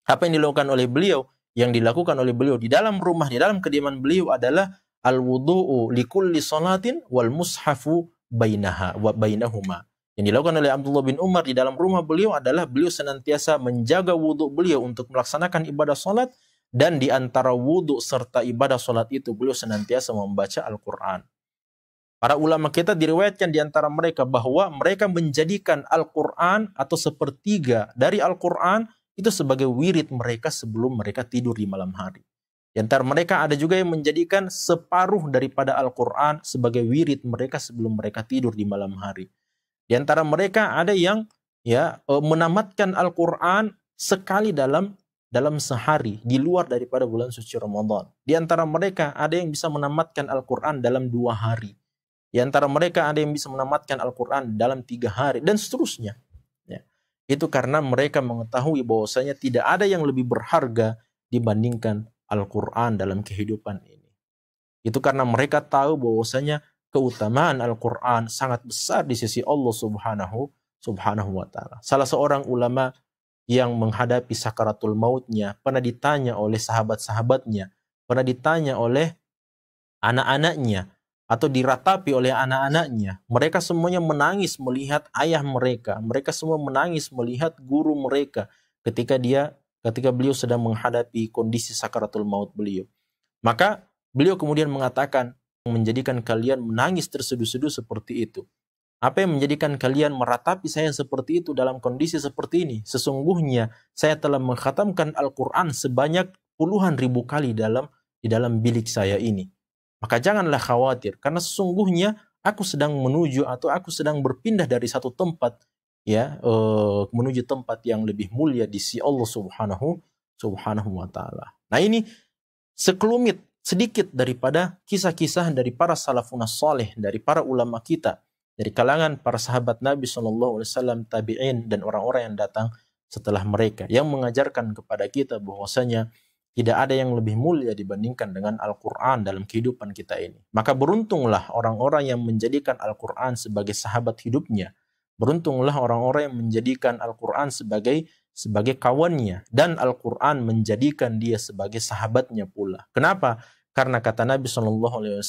Speaker 2: Apa yang dilakukan oleh beliau? Yang dilakukan oleh beliau di dalam rumah, di dalam kediaman beliau adalah al-wudu'u likulli salatin wal mushafu bainahuma. Yang dilakukan oleh Abdullah bin Umar di dalam rumah beliau adalah beliau senantiasa menjaga wudu beliau untuk melaksanakan ibadah salat, dan di antara wudu serta ibadah salat itu beliau senantiasa membaca Al-Quran. Para ulama kita diriwayatkan di antara mereka bahwa mereka menjadikan Al-Quran atau sepertiga dari Al-Quran itu sebagai wirid mereka sebelum mereka tidur di malam hari. Di antara mereka ada juga yang menjadikan separuh daripada Al-Quran sebagai wirid mereka sebelum mereka tidur di malam hari. Di antara mereka ada yang menamatkan Al-Quran sekali dalam sehari di luar daripada bulan suci Ramadan. Di antara mereka ada yang bisa menamatkan Al-Quran dalam 2 hari. Di antara mereka ada yang bisa menamatkan Al-Quran dalam 3 hari dan seterusnya. Itu karena mereka mengetahui bahwasanya tidak ada yang lebih berharga dibandingkan Al-Quran dalam kehidupan ini. Itu karena mereka tahu bahwasanya keutamaan Al-Quran sangat besar di sisi Allah Subhanahu wa ta'ala. Salah seorang ulama yang menghadapi sakaratul mautnya pernah ditanya oleh sahabat-sahabatnya, pernah ditanya oleh anak-anaknya, atau diratapi oleh anak-anaknya. Mereka semuanya menangis melihat ayah mereka. Mereka semua menangis melihat guru mereka ketika dia ketika beliau sedang menghadapi kondisi sakaratul maut beliau. Maka beliau kemudian mengatakan, menjadikan kalian menangis terseduh-seduh seperti itu? Apa yang menjadikan kalian meratapi saya seperti itu dalam kondisi seperti ini? Sesungguhnya saya telah mengkhatamkan Al-Quran sebanyak puluhan ribu kali di dalam bilik saya ini. Maka janganlah khawatir, karena sesungguhnya aku sedang menuju atau aku sedang berpindah dari satu tempat menuju tempat yang lebih mulia di sisi Allah Subhanahu wa taala. Nah, ini sekelumit sedikit daripada kisah-kisah dari para salafun saleh, dari para ulama kita, dari kalangan para sahabat Nabi SAW, tabi'in, dan orang-orang yang datang setelah mereka, yang mengajarkan kepada kita bahwasanya tidak ada yang lebih mulia dibandingkan dengan Al-Quran dalam kehidupan kita ini. Maka beruntunglah orang-orang yang menjadikan Al-Quran sebagai sahabat hidupnya. Beruntunglah orang-orang yang menjadikan Al-Quran sebagai kawannya, dan Al-Quran menjadikan dia sebagai sahabatnya pula. Kenapa? Karena kata Nabi SAW,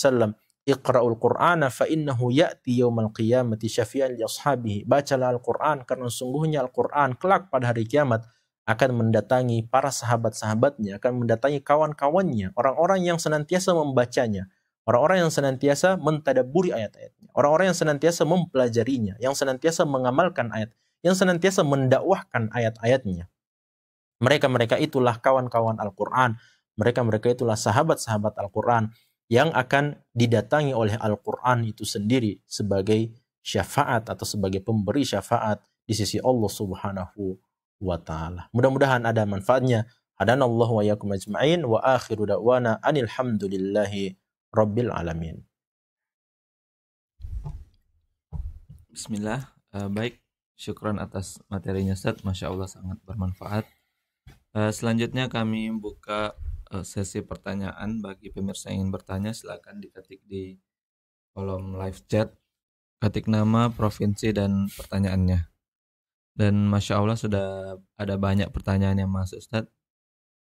Speaker 2: Iqra'ul Qur'ana fa innahu ya'ti yawmal qiyamati syafi'an li ashabihi. Bacalah Al-Quran, karena sungguhnya Al-Quran kelak pada hari kiamat akan mendatangi para sahabat-sahabatnya, akan mendatangi kawan-kawannya, orang-orang yang senantiasa membacanya, orang-orang yang senantiasa mentadabburi ayat-ayatnya, orang-orang yang senantiasa mempelajarinya, yang senantiasa mengamalkan ayat, yang senantiasa mendakwahkan ayat-ayatnya. Mereka-mereka itulah kawan-kawan Al-Quran, mereka-mereka itulah sahabat-sahabat Al-Quran yang akan didatangi oleh Al-Quran itu sendiri sebagai syafaat atau sebagai pemberi syafaat di sisi Allah Subhanahu wa ta'ala. Mudah-mudahan ada manfaatnya. Hadanallahu wa yakum ajma'in, wa akhiru da'wana anil hamdulillahi rabbil alamin.
Speaker 3: Bismillah. Baik, syukran atas materinya Ustaz, Masya Allah sangat bermanfaat. Selanjutnya kami buka sesi pertanyaan. Bagi pemirsa yang ingin bertanya, silakan diketik di kolom live chat, ketik nama, provinsi, dan pertanyaannya. Dan Masya Allah sudah ada banyak pertanyaan yang masuk Ustaz.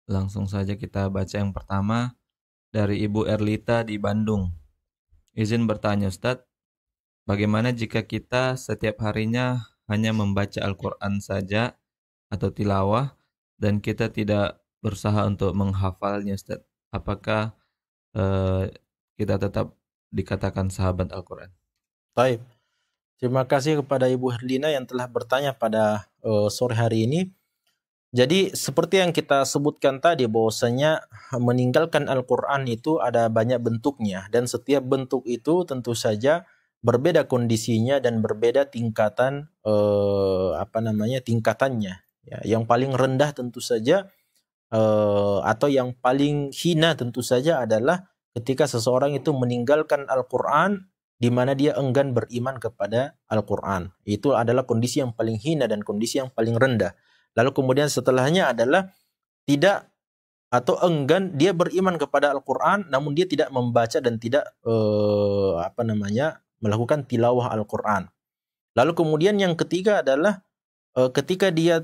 Speaker 3: Langsung saja kita baca yang pertama dari Ibu Erlita di Bandung. Izin bertanya Ustaz, bagaimana jika kita setiap harinya hanya membaca Al-Quran saja atau tilawah dan kita tidak berusaha untuk menghafalnya Ustaz? Apakah kita tetap dikatakan sahabat Al-Quran?
Speaker 2: Baik. Terima kasih kepada Ibu Herlina yang telah bertanya pada sore hari ini. Jadi seperti yang kita sebutkan tadi, bahwasanya meninggalkan Al-Quran itu ada banyak bentuknya, dan setiap bentuk itu tentu saja berbeda kondisinya dan berbeda tingkatan tingkatannya. Ya, yang paling rendah tentu saja atau yang paling hina tentu saja adalah ketika seseorang itu meninggalkan Al-Quran di mana dia enggan beriman kepada Al-Quran. Itu adalah kondisi yang paling hina dan kondisi yang paling rendah. Lalu kemudian setelahnya adalah tidak atau enggan dia beriman kepada Al-Quran, namun dia tidak membaca dan tidak melakukan tilawah Al-Quran. Lalu kemudian yang ketiga adalah ketika dia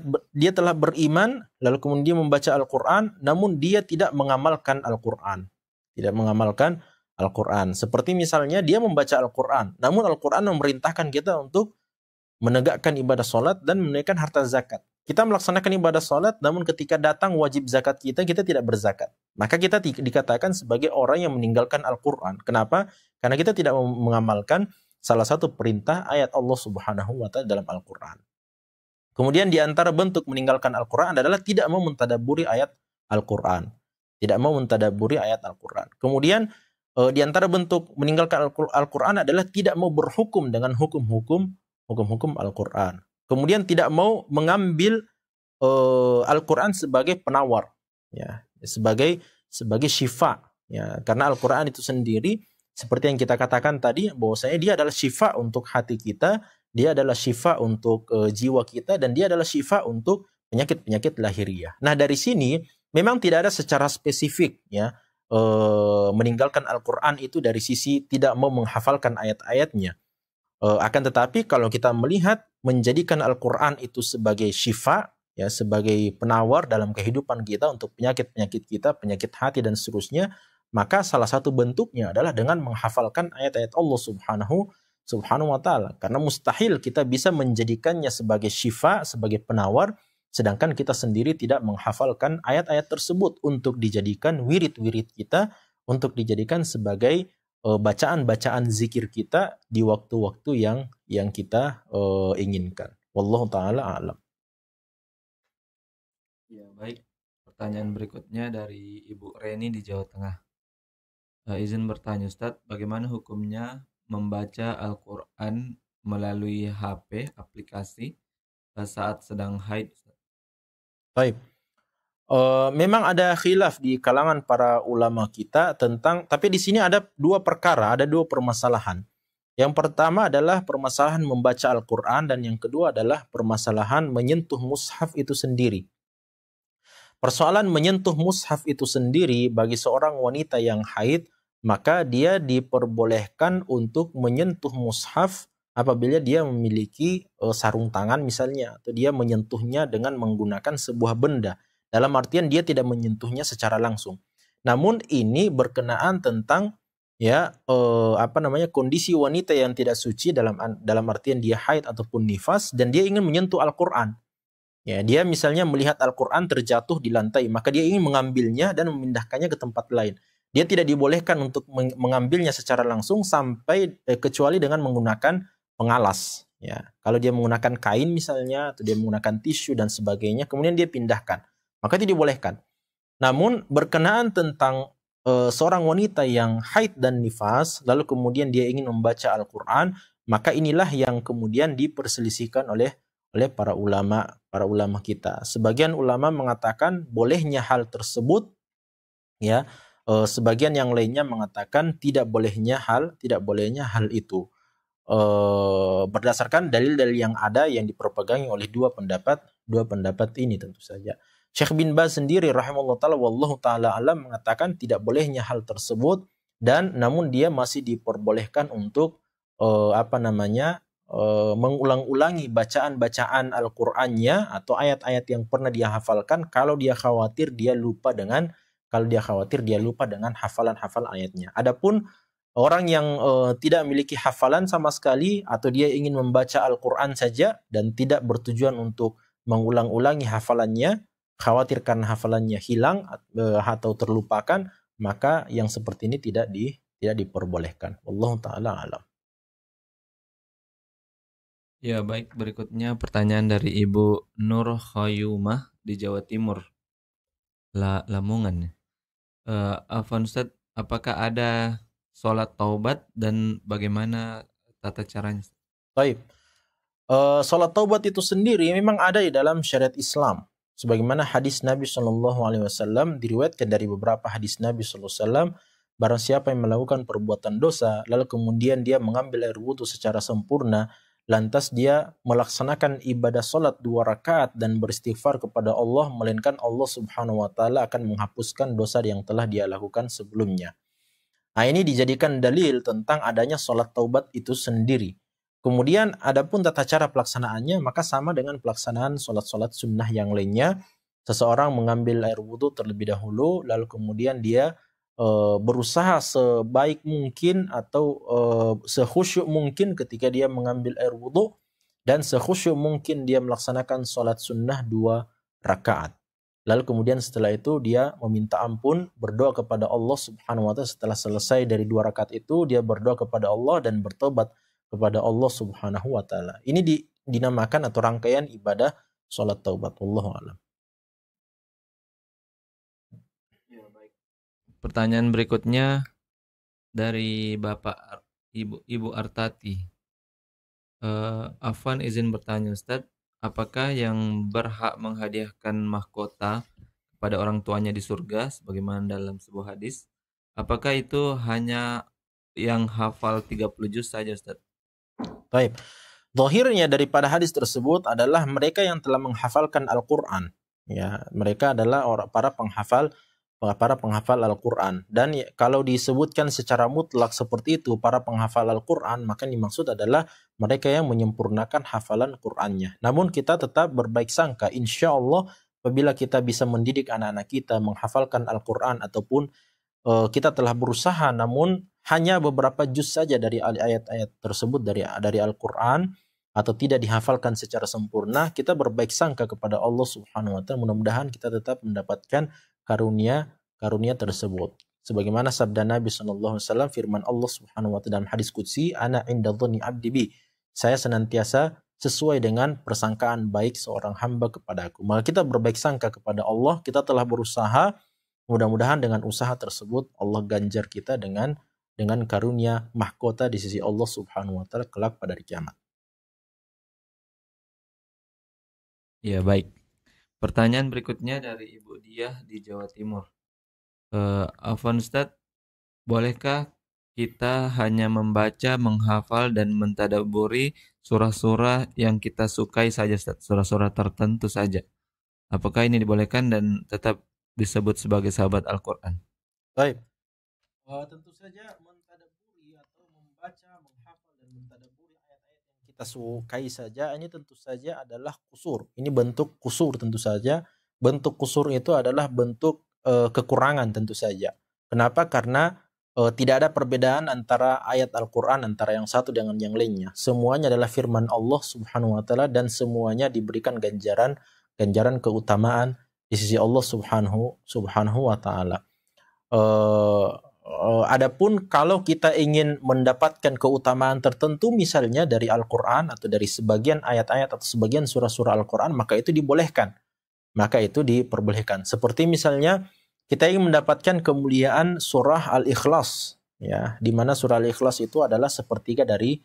Speaker 2: telah beriman, lalu kemudian dia membaca Al-Quran, namun dia tidak mengamalkan Al-Quran. Tidak mengamalkan Al-Quran. Seperti misalnya dia membaca Al-Quran, namun Al-Quran memerintahkan kita untuk menegakkan ibadah sholat dan menunaikan harta zakat. Kita melaksanakan ibadah sholat, namun ketika datang wajib zakat kita tidak berzakat. Maka kita dikatakan sebagai orang yang meninggalkan Al-Quran. Kenapa? Karena kita tidak mengamalkan salah satu perintah ayat Allah Subhanahu wa ta'ala dalam Al-Quran. Kemudian di antara bentuk meninggalkan Al-Quran adalah tidak mau mentadabburi ayat Al-Quran. Tidak mau mentadabburi ayat Al-Quran. Kemudian di antara bentuk meninggalkan Al-Quran adalah tidak mau berhukum dengan hukum-hukum Al-Quran. Kemudian tidak mau mengambil Al-Quran sebagai penawar, ya, sebagai syifa, ya, karena Al-Quran itu sendiri seperti yang kita katakan tadi, bahwasanya dia adalah syifa untuk hati kita, dia adalah syifa untuk jiwa kita, dan dia adalah syifa untuk penyakit-penyakit lahiriah. Nah, dari sini memang tidak ada secara spesifik, ya, meninggalkan Al-Quran itu dari sisi tidak mau menghafalkan ayat-ayatnya. Akan tetapi kalau kita melihat menjadikan Al-Quran itu sebagai syifa, ya, sebagai penawar dalam kehidupan kita untuk penyakit-penyakit kita, penyakit hati dan seterusnya, maka salah satu bentuknya adalah dengan menghafalkan ayat-ayat Allah Subhanahu wa ta'ala. Karena mustahil kita bisa menjadikannya sebagai syifa, sebagai penawar, sedangkan kita sendiri tidak menghafalkan ayat-ayat tersebut untuk dijadikan wirid-wirid kita, untuk dijadikan sebagai bacaan-bacaan zikir kita di waktu-waktu yang kita inginkan. Wallahu taala a'lam.
Speaker 3: Ya, baik. Pertanyaan berikutnya dari Ibu Reni di Jawa Tengah. Izin bertanya Ustadz, bagaimana hukumnya membaca Al-Quran melalui HP, aplikasi, saat sedang haid?
Speaker 2: Baik. Memang ada khilaf di kalangan para ulama kita tentang, tapi di sini ada dua perkara, ada dua permasalahan. Yang pertama adalah permasalahan membaca Al-Quran, dan yang kedua adalah permasalahan menyentuh mushaf itu sendiri. Persoalan menyentuh mushaf itu sendiri bagi seorang wanita yang haid, maka dia diperbolehkan untuk menyentuh mushaf apabila dia memiliki sarung tangan misalnya, atau dia menyentuhnya dengan menggunakan sebuah benda. Dalam artian dia tidak menyentuhnya secara langsung. Namun ini berkenaan tentang kondisi wanita yang tidak suci dalam artian dia haid ataupun nifas, dan dia ingin menyentuh Al-Quran. Ya, dia misalnya melihat Al-Quran terjatuh di lantai, maka dia ingin mengambilnya dan memindahkannya ke tempat lain. Dia tidak dibolehkan untuk mengambilnya secara langsung sampai kecuali dengan menggunakan pengalas. Ya, kalau dia menggunakan kain misalnya, atau dia menggunakan tisu dan sebagainya, kemudian dia pindahkan, maka itu dibolehkan. Namun berkenaan tentang seorang wanita yang haid dan nifas, lalu kemudian dia ingin membaca Al-Quran, maka inilah yang kemudian diperselisihkan oleh para ulama kita. Sebagian ulama mengatakan bolehnya hal tersebut, ya. Sebagian yang lainnya mengatakan tidak bolehnya hal itu. Berdasarkan dalil-dalil yang ada yang diperpegangi oleh dua pendapat ini tentu saja. Syekh bin Baz sendiri rahimahullah taala wallahu taala alam mengatakan tidak bolehnya hal tersebut, dan namun dia masih diperbolehkan untuk mengulang-ulangi bacaan-bacaan Al-Qur'annya atau ayat-ayat yang pernah dia hafalkan kalau dia khawatir dia lupa dengan hafalan ayatnya. Adapun orang yang tidak memiliki hafalan sama sekali, atau dia ingin membaca Al-Qur'an saja dan tidak bertujuan untuk mengulang-ulangi hafalannya, khawatir karena hafalannya hilang atau terlupakan, maka yang seperti ini tidak diperbolehkan. Wallahu taala alam.
Speaker 3: Ya, baik. Berikutnya pertanyaan dari Ibu Nur Khayumah di Jawa Timur, Lamongan. Afwan Ustaz, apakah ada sholat taubat dan bagaimana tata caranya?
Speaker 2: Baik. Sholat taubat itu sendiri memang ada di dalam syariat Islam. Sebagaimana hadis Nabi SAW diriwayatkan dari beberapa hadis Nabi SAW, barang siapa yang melakukan perbuatan dosa, lalu kemudian dia mengambil air wudhu secara sempurna, lantas dia melaksanakan ibadah sholat 2 rakaat dan beristighfar kepada Allah, melainkan Allah Subhanahu wa taala akan menghapuskan dosa yang telah dia lakukan sebelumnya. Nah, ini dijadikan dalil tentang adanya sholat taubat itu sendiri. Kemudian adapun tata cara pelaksanaannya, maka sama dengan pelaksanaan sholat-sholat sunnah yang lainnya. Seseorang mengambil air wudhu terlebih dahulu, lalu kemudian dia berusaha sebaik mungkin atau sekhusyuk mungkin ketika dia mengambil air wudhu, dan sekhusyuk mungkin dia melaksanakan sholat sunnah 2 rakaat. Lalu kemudian setelah itu dia meminta ampun, berdoa kepada Allah Subhanahu wa taala. Setelah selesai dari 2 rakaat itu, dia berdoa kepada Allah dan bertobat kepada Allah Subhanahu wa taala. Ini dinamakan atau rangkaian ibadah sholat taubat. Wallahu a'lam.
Speaker 3: Pertanyaan berikutnya dari Bapak Ibu Artati. Afwan izin bertanya Ustadz, apakah yang berhak menghadiahkan mahkota kepada orang tuanya di surga sebagaimana dalam sebuah hadis? Apakah itu hanya yang hafal 30 juz saja Ustadz?
Speaker 2: Baik. Zahirnya daripada hadis tersebut adalah mereka yang telah menghafalkan Al-Qur'an. Ya, mereka adalah para penghafal Al-Quran. Dan kalau disebutkan secara mutlak seperti itu, para penghafal Al-Quran, maka yang dimaksud adalah mereka yang menyempurnakan hafalan Qurannya. Namun kita tetap berbaik sangka, insya Allah apabila kita bisa mendidik anak-anak kita menghafalkan Al-Quran, ataupun kita telah berusaha namun hanya beberapa juz saja dari ayat-ayat tersebut dari Al-Quran, atau tidak dihafalkan secara sempurna, kita berbaik sangka kepada Allah Subhanahu wa taala. Mudah-mudahan kita tetap mendapatkan karunia tersebut. Sebagaimana sabda Nabi sallallahu alaihi wasallam, firman Allah Subhanahu wa taala dalam hadis qudsi, "Ana inda dhanni 'abdi bi." Saya senantiasa sesuai dengan persangkaan baik seorang hamba kepadaku. Maka kita berbaik sangka kepada Allah, kita telah berusaha, mudah-mudahan dengan usaha tersebut Allah ganjar kita dengan karunia mahkota di sisi Allah Subhanahu wa taala kelak pada hari kiamat.
Speaker 3: Ya, baik. Pertanyaan berikutnya dari Ibu Diah di Jawa Timur. Afwan Ustadz, bolehkah kita hanya membaca, menghafal, dan mentadabburi surah-surah yang kita sukai saja, Ustadz? Surah-surah tertentu saja. Apakah ini dibolehkan dan tetap disebut sebagai sahabat Al-Quran?
Speaker 2: Baik. Tentu saja mentadabburi atau membaca, menghafal, dan mentadabburi ayat-ayat yang kita sukai saja, ini tentu saja adalah kusur. Ini bentuk kusur tentu saja. Bentuk kusur itu adalah bentuk kekurangan tentu saja. Kenapa? Karena tidak ada perbedaan antara ayat Al-Quran antara yang satu dengan yang lainnya. Semuanya adalah firman Allah Subhanahu wa taala dan semuanya diberikan ganjaran keutamaan di sisi Allah Subhanahu wa taala. Adapun kalau kita ingin mendapatkan keutamaan tertentu misalnya dari Al-Quran atau dari sebagian ayat-ayat atau sebagian surah-surah Al-Quran, maka itu dibolehkan. Maka itu diperbolehkan. Seperti misalnya kita ingin mendapatkan kemuliaan surah Al-Ikhlas, ya, di mana surah Al-Ikhlas itu adalah sepertiga dari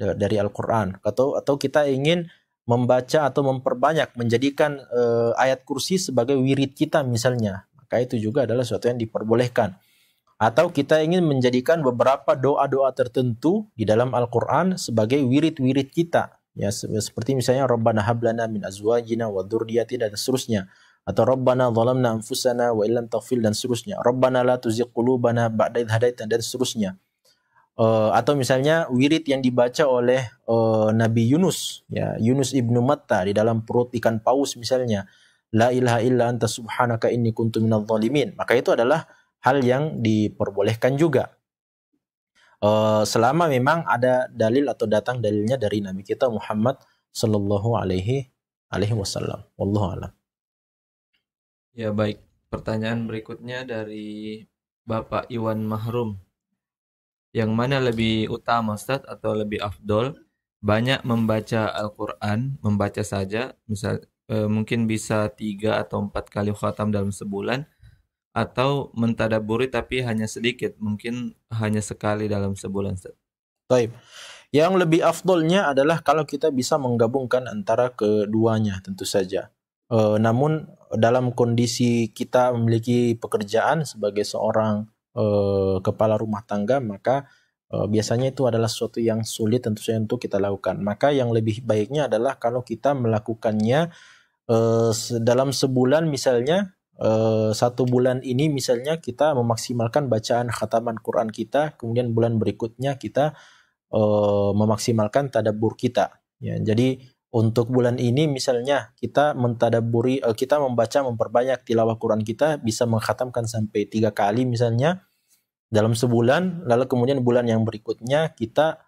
Speaker 2: Al-Quran. Atau kita ingin membaca atau memperbanyak, menjadikan ayat kursi sebagai wirid kita misalnya, maka itu juga adalah sesuatu yang diperbolehkan. Atau kita ingin menjadikan beberapa doa-doa tertentu di dalam Al-Quran sebagai wirid-wirid kita. Ya, seperti misalnya Rabbana hablana min azwajina wa dzurriyyatina dan seterusnya, atau Rabbana zalamna anfusana wa illam taghfir dan seterusnya, Rabbana la tuzigh qulubana ba'da idh hadaitana dan seterusnya. Atau misalnya wirid yang dibaca oleh Nabi Yunus, ya, Yunus ibnu Matta di dalam perut ikan paus misalnya, la ilaha illa anta subhanaka inni kuntu minadh dhalimin, maka itu adalah hal yang diperbolehkan juga. Selama memang ada dalil atau datang dalilnya dari Nabi kita Muhammad sallallahu alaihi wasallam. Wallahu a'lam.
Speaker 3: Ya, baik. Pertanyaan berikutnya dari Bapak Iwan Mahrum. Yang mana lebih utama, Ustadz, atau lebih afdol? Banyak membaca Al-Quran, membaca saja, misal mungkin bisa 3 atau 4 kali khatam dalam sebulan, atau mentadabburi tapi hanya sedikit, mungkin hanya sekali dalam sebulan, Ustaz.
Speaker 2: Baik. Yang lebih afdolnya adalah kalau kita bisa menggabungkan antara keduanya tentu saja. Namun dalam kondisi kita memiliki pekerjaan sebagai seorang kepala rumah tangga, maka biasanya itu adalah sesuatu yang sulit tentu saja untuk kita lakukan. Maka yang lebih baiknya adalah kalau kita melakukannya dalam sebulan misalnya. 1 bulan ini misalnya kita memaksimalkan bacaan khataman Quran kita, kemudian bulan berikutnya kita memaksimalkan tadabbur kita. Ya, jadi untuk bulan ini misalnya kita mentadabburi, kita membaca memperbanyak tilawah Quran kita, bisa mengkhatamkan sampai 3 kali misalnya dalam sebulan, lalu kemudian bulan yang berikutnya kita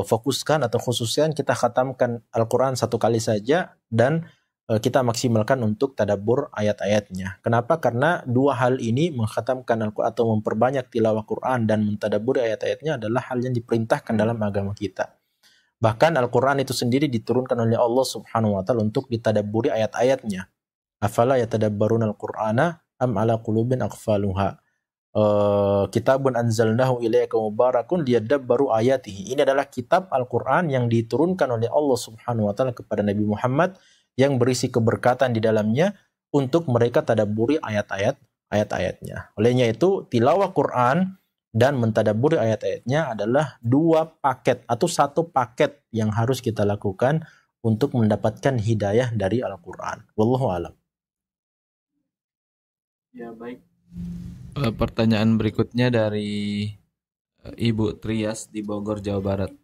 Speaker 2: fokuskan atau khususkan kita khatamkan Al-Quran 1 kali saja dan kita maksimalkan untuk tadabbur ayat-ayatnya. Kenapa? Karena 2 hal ini, mengkhatamkan Al-Quran atau memperbanyak tilawah Quran dan mentadabbur ayat-ayatnya, adalah hal yang diperintahkan dalam agama kita. Bahkan Al-Quran itu sendiri diturunkan oleh Allah Subhanahu wa taala untuk ditadabburi ayat-ayatnya. Afala yatadabbaruna al-Qur'ana am ala qulubin aqfaluha. Kitabun anzalnahu ilaika mubarakun liyadabbaru ayatihi. Ini adalah kitab Al-Quran yang diturunkan oleh Allah Subhanahu wa taala kepada Nabi Muhammad, yang berisi keberkatan di dalamnya untuk mereka tadabburi ayat-ayatnya. Olehnya itu tilawah Quran dan mentadabburi ayat-ayatnya adalah 2 paket atau 1 paket yang harus kita lakukan untuk mendapatkan hidayah dari Al-Quran. Wallahu a'lam.
Speaker 3: Ya, baik. Pertanyaan berikutnya dari Ibu Trias di Bogor, Jawa Barat.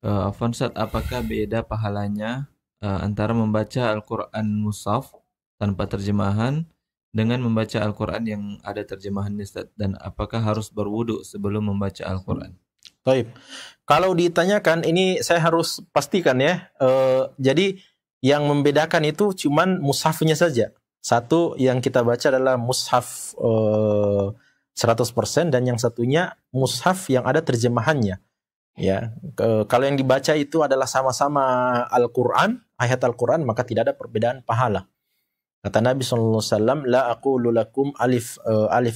Speaker 3: Afwan Ustaz, apakah beda pahalanya antara membaca Al-Quran mushaf tanpa terjemahan dengan membaca Al-Quran yang ada terjemahannya, Ustaz? Dan apakah harus berwudu sebelum membaca Al-Quran?
Speaker 2: Taib. Kalau ditanyakan ini saya harus pastikan ya. Jadi yang membedakan itu cuman mushafnya saja. Satu yang kita baca adalah mushaf 100% dan yang satunya mushaf yang ada terjemahannya. Ya, kalau yang dibaca itu adalah sama-sama Al-Qur'an, ayat Al-Qur'an, maka tidak ada perbedaan pahala. Kata Nabi SAW, la aqulu lakum alif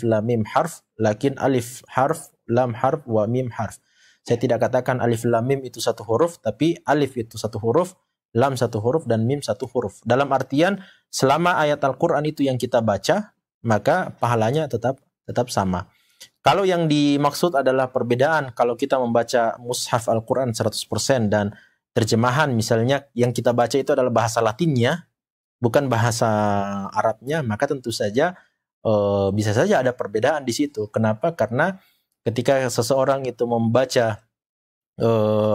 Speaker 2: lam mim harf, lakin alif harf, lam harf, wa mim harf. Saya tidak katakan alif lam mim itu satu huruf, tapi alif itu satu huruf, lam satu huruf, dan mim satu huruf. Dalam artian, selama ayat Al-Quran itu yang kita baca, maka pahalanya tetap sama. Kalau yang dimaksud adalah perbedaan, kalau kita membaca mushaf Al-Quran 100% dan terjemahan misalnya yang kita baca itu adalah bahasa Latinnya, bukan bahasa Arabnya, maka tentu saja bisa saja ada perbedaan di situ. Kenapa? Karena ketika seseorang itu membaca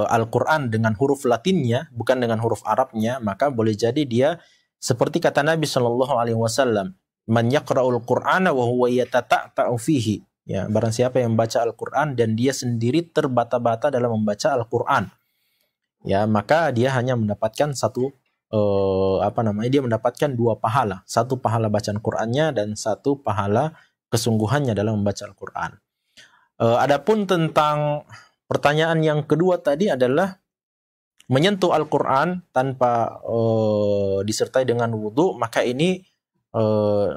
Speaker 2: Al-Quran dengan huruf Latinnya, bukan dengan huruf Arabnya, maka boleh jadi dia seperti kata Nabi SAW, man yaqra'ul Qur'ana wa huwa yatata'ta'u fihi. Ya, barang siapa yang membaca Al-Quran dan dia sendiri terbata-bata dalam membaca Al-Quran, ya maka dia hanya mendapatkan dia mendapatkan dua pahala, satu pahala bacaan Qur'annya dan satu pahala kesungguhannya dalam membaca Al-Quran. Adapun tentang pertanyaan yang kedua tadi adalah menyentuh Al-Quran tanpa disertai dengan wudhu, maka ini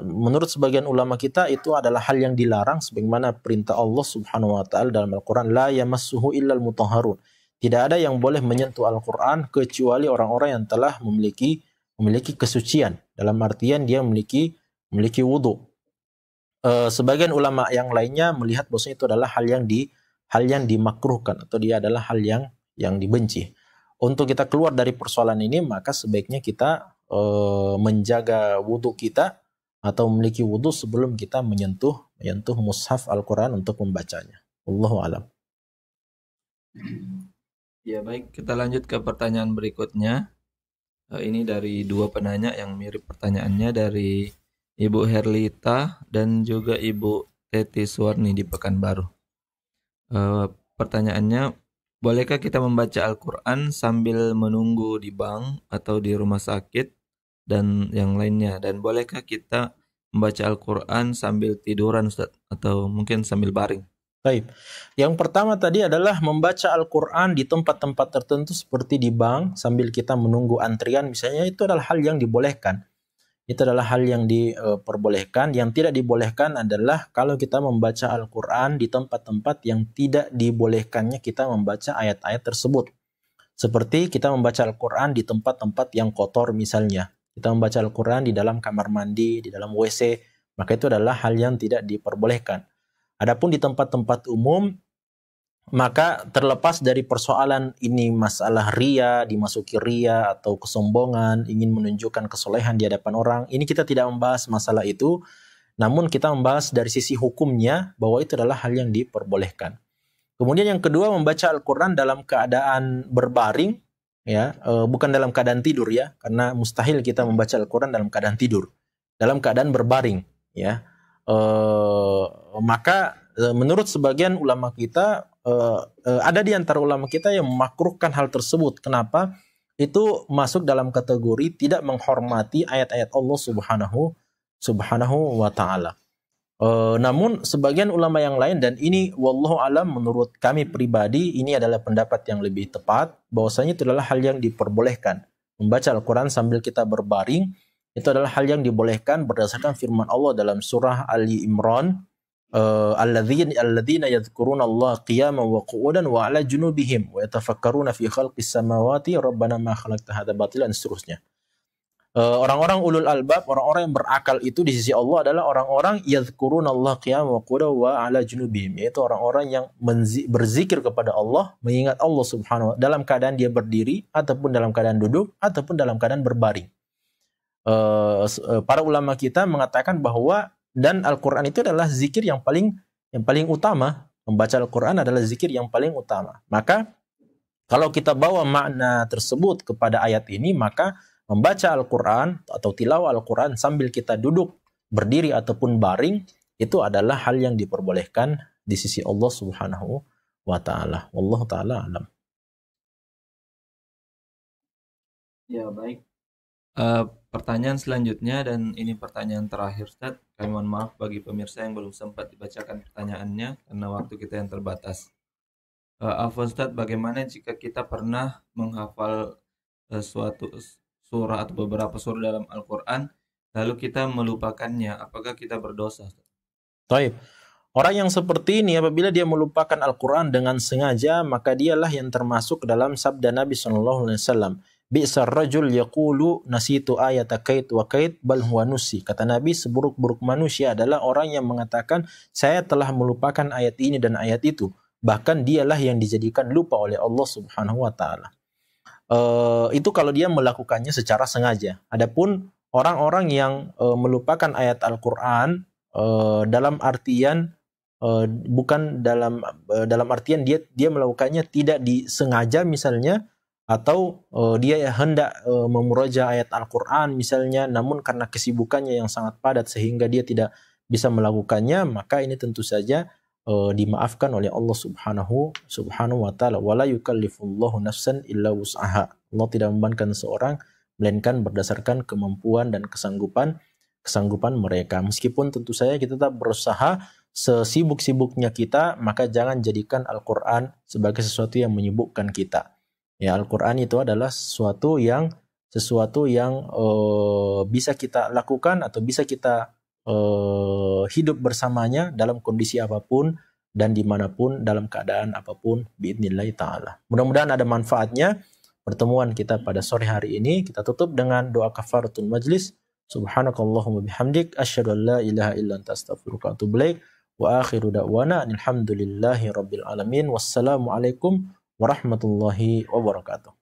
Speaker 2: menurut sebagian ulama kita itu adalah hal yang dilarang, sebagaimana perintah Allah Subhanahu wa taala dalam Al-Quran, la yamassuhu illal mutahharun. Tidak ada yang boleh menyentuh Al-Quran kecuali orang-orang yang telah memiliki kesucian, dalam artian dia memiliki wudhu. Sebagian ulama yang lainnya melihat bahwasanya itu adalah hal yang dimakruhkan atau dia adalah hal yang dibenci. Untuk kita keluar dari persoalan ini, maka sebaiknya kita menjaga wudhu kita atau memiliki wudhu sebelum kita menyentuh mushaf Al-Quran untuk membacanya. Wallahu a'lam.
Speaker 3: Ya baik, kita lanjut ke pertanyaan berikutnya. Ini dari dua penanya yang mirip pertanyaannya, dari Ibu Herlita dan juga Ibu Teti Suwarni di Pekanbaru. Pertanyaannya, bolehkah kita membaca Al-Quran sambil menunggu di bank atau di rumah sakit dan yang lainnya? Dan bolehkah kita membaca Al-Quran sambil tiduran, Ustaz? Atau mungkin sambil baring?
Speaker 2: Baik. Yang pertama tadi adalah membaca Al-Quran di tempat-tempat tertentu seperti di bank sambil kita menunggu antrian misalnya, itu adalah hal yang dibolehkan. Itu adalah hal yang diperbolehkan. Yang tidak dibolehkan adalah kalau kita membaca Al-Quran di tempat-tempat yang tidak dibolehkannya kita membaca ayat-ayat tersebut. Seperti kita membaca Al-Quran di tempat-tempat yang kotor misalnya. Kita membaca Al-Quran di dalam kamar mandi, di dalam WC, maka itu adalah hal yang tidak diperbolehkan. Adapun di tempat-tempat umum, maka terlepas dari persoalan ini masalah ria, dimasuki ria atau kesombongan, ingin menunjukkan kesolehan di hadapan orang, ini kita tidak membahas masalah itu, namun kita membahas dari sisi hukumnya bahwa itu adalah hal yang diperbolehkan. Kemudian yang kedua, membaca Al-Quran dalam keadaan berbaring, ya, bukan dalam keadaan tidur ya, karena mustahil kita membaca Al-Quran dalam keadaan tidur, dalam keadaan berbaring, ya. Maka menurut sebagian ulama kita, ada di antara ulama kita yang memakruhkan hal tersebut. Kenapa? Itu masuk dalam kategori tidak menghormati ayat-ayat Allah Subhanahu wa taala. Namun sebagian ulama yang lain, dan ini wallahu alam menurut kami pribadi ini adalah pendapat yang lebih tepat, bahwasanya itu adalah hal yang diperbolehkan. Membaca Al-Quran sambil kita berbaring itu adalah hal yang dibolehkan berdasarkan firman Allah dalam surah Ali Imran, alladzina yadhkuruna Allah qiyaman wa qu'udan wa 'ala junubihim wa yatafakkaruna fi khalqis samawati rabbana ma khalaqta hadza batilan, seterusnya. Orang-orang ulul albab, orang-orang yang berakal itu di sisi Allah adalah orang-orang yadhkuruna Allah qiyaman wa qu'udan wa 'ala junubihim, yaitu orang-orang yang berzikir kepada Allah, mengingat Allah Subhanahu wa taala dalam keadaan dia berdiri ataupun dalam keadaan duduk ataupun dalam keadaan berbaring. Para ulama kita mengatakan bahwa dan Al-Quran itu adalah zikir yang paling utama. Membaca Al-Quran adalah zikir yang paling utama. Maka kalau kita bawa makna tersebut kepada ayat ini, maka membaca Al-Quran atau tilawah Al-Quran sambil kita duduk, berdiri ataupun baring, itu adalah hal yang diperbolehkan di sisi Allah Subhanahu wa taala. Wallahu taala alam.
Speaker 3: Ya, baik. Pertanyaan selanjutnya, dan ini pertanyaan terakhir, Ustaz. Kami mohon maaf bagi pemirsa yang belum sempat dibacakan pertanyaannya karena waktu kita yang terbatas. Afwan Ustaz, bagaimana jika kita pernah menghafal suatu surah atau beberapa surah dalam Al-Quran, lalu kita melupakannya, apakah kita berdosa, Ustaz?
Speaker 2: Taib. Orang yang seperti ini apabila dia melupakan Al-Quran dengan sengaja, maka dialah yang termasuk dalam sabda Nabi SAW. Bi'sar rajul yaqulu nasitu ayata kait wa kait bal huwa nusi. Kata Nabi, seburuk-buruk manusia adalah orang yang mengatakan, saya telah melupakan ayat ini dan ayat itu. Bahkan dialah yang dijadikan lupa oleh Allah Subhanahu wa taala. Itu kalau dia melakukannya secara sengaja. Adapun orang-orang yang melupakan ayat Al-Quran dalam artian bukan dalam artian dia melakukannya tidak disengaja misalnya, atau dia hendak memuroja ayat Al-Quran misalnya, namun karena kesibukannya yang sangat padat sehingga dia tidak bisa melakukannya, maka ini tentu saja dimaafkan oleh Allah Subhanahu wa taala. Wala yukallifullahu nafsan illa wus'aha. Allah tidak membebankan seorang melainkan berdasarkan kemampuan dan kesanggupan mereka. Meskipun tentu saja kita tetap berusaha sesibuk-sibuknya kita, maka jangan jadikan Al-Quran sebagai sesuatu yang menyibukkan kita. Ya, Al-Quran itu adalah sesuatu yang bisa kita lakukan atau bisa kita hidup bersamanya dalam kondisi apapun dan dimanapun, dalam keadaan apapun, biidznillah ta'ala. Mudah-mudahan ada manfaatnya pertemuan kita pada sore hari ini. Kita tutup dengan doa kafaratul majlis. Subhanakallahumma bihamdik asyhadu an la ilaha illa anta astaghfiruka wa atubu ilaik. Wa akhiru da'wana alhamdulillahi rabbil alamin. Wassalamualaikum warahmatullahi wabarakatuh.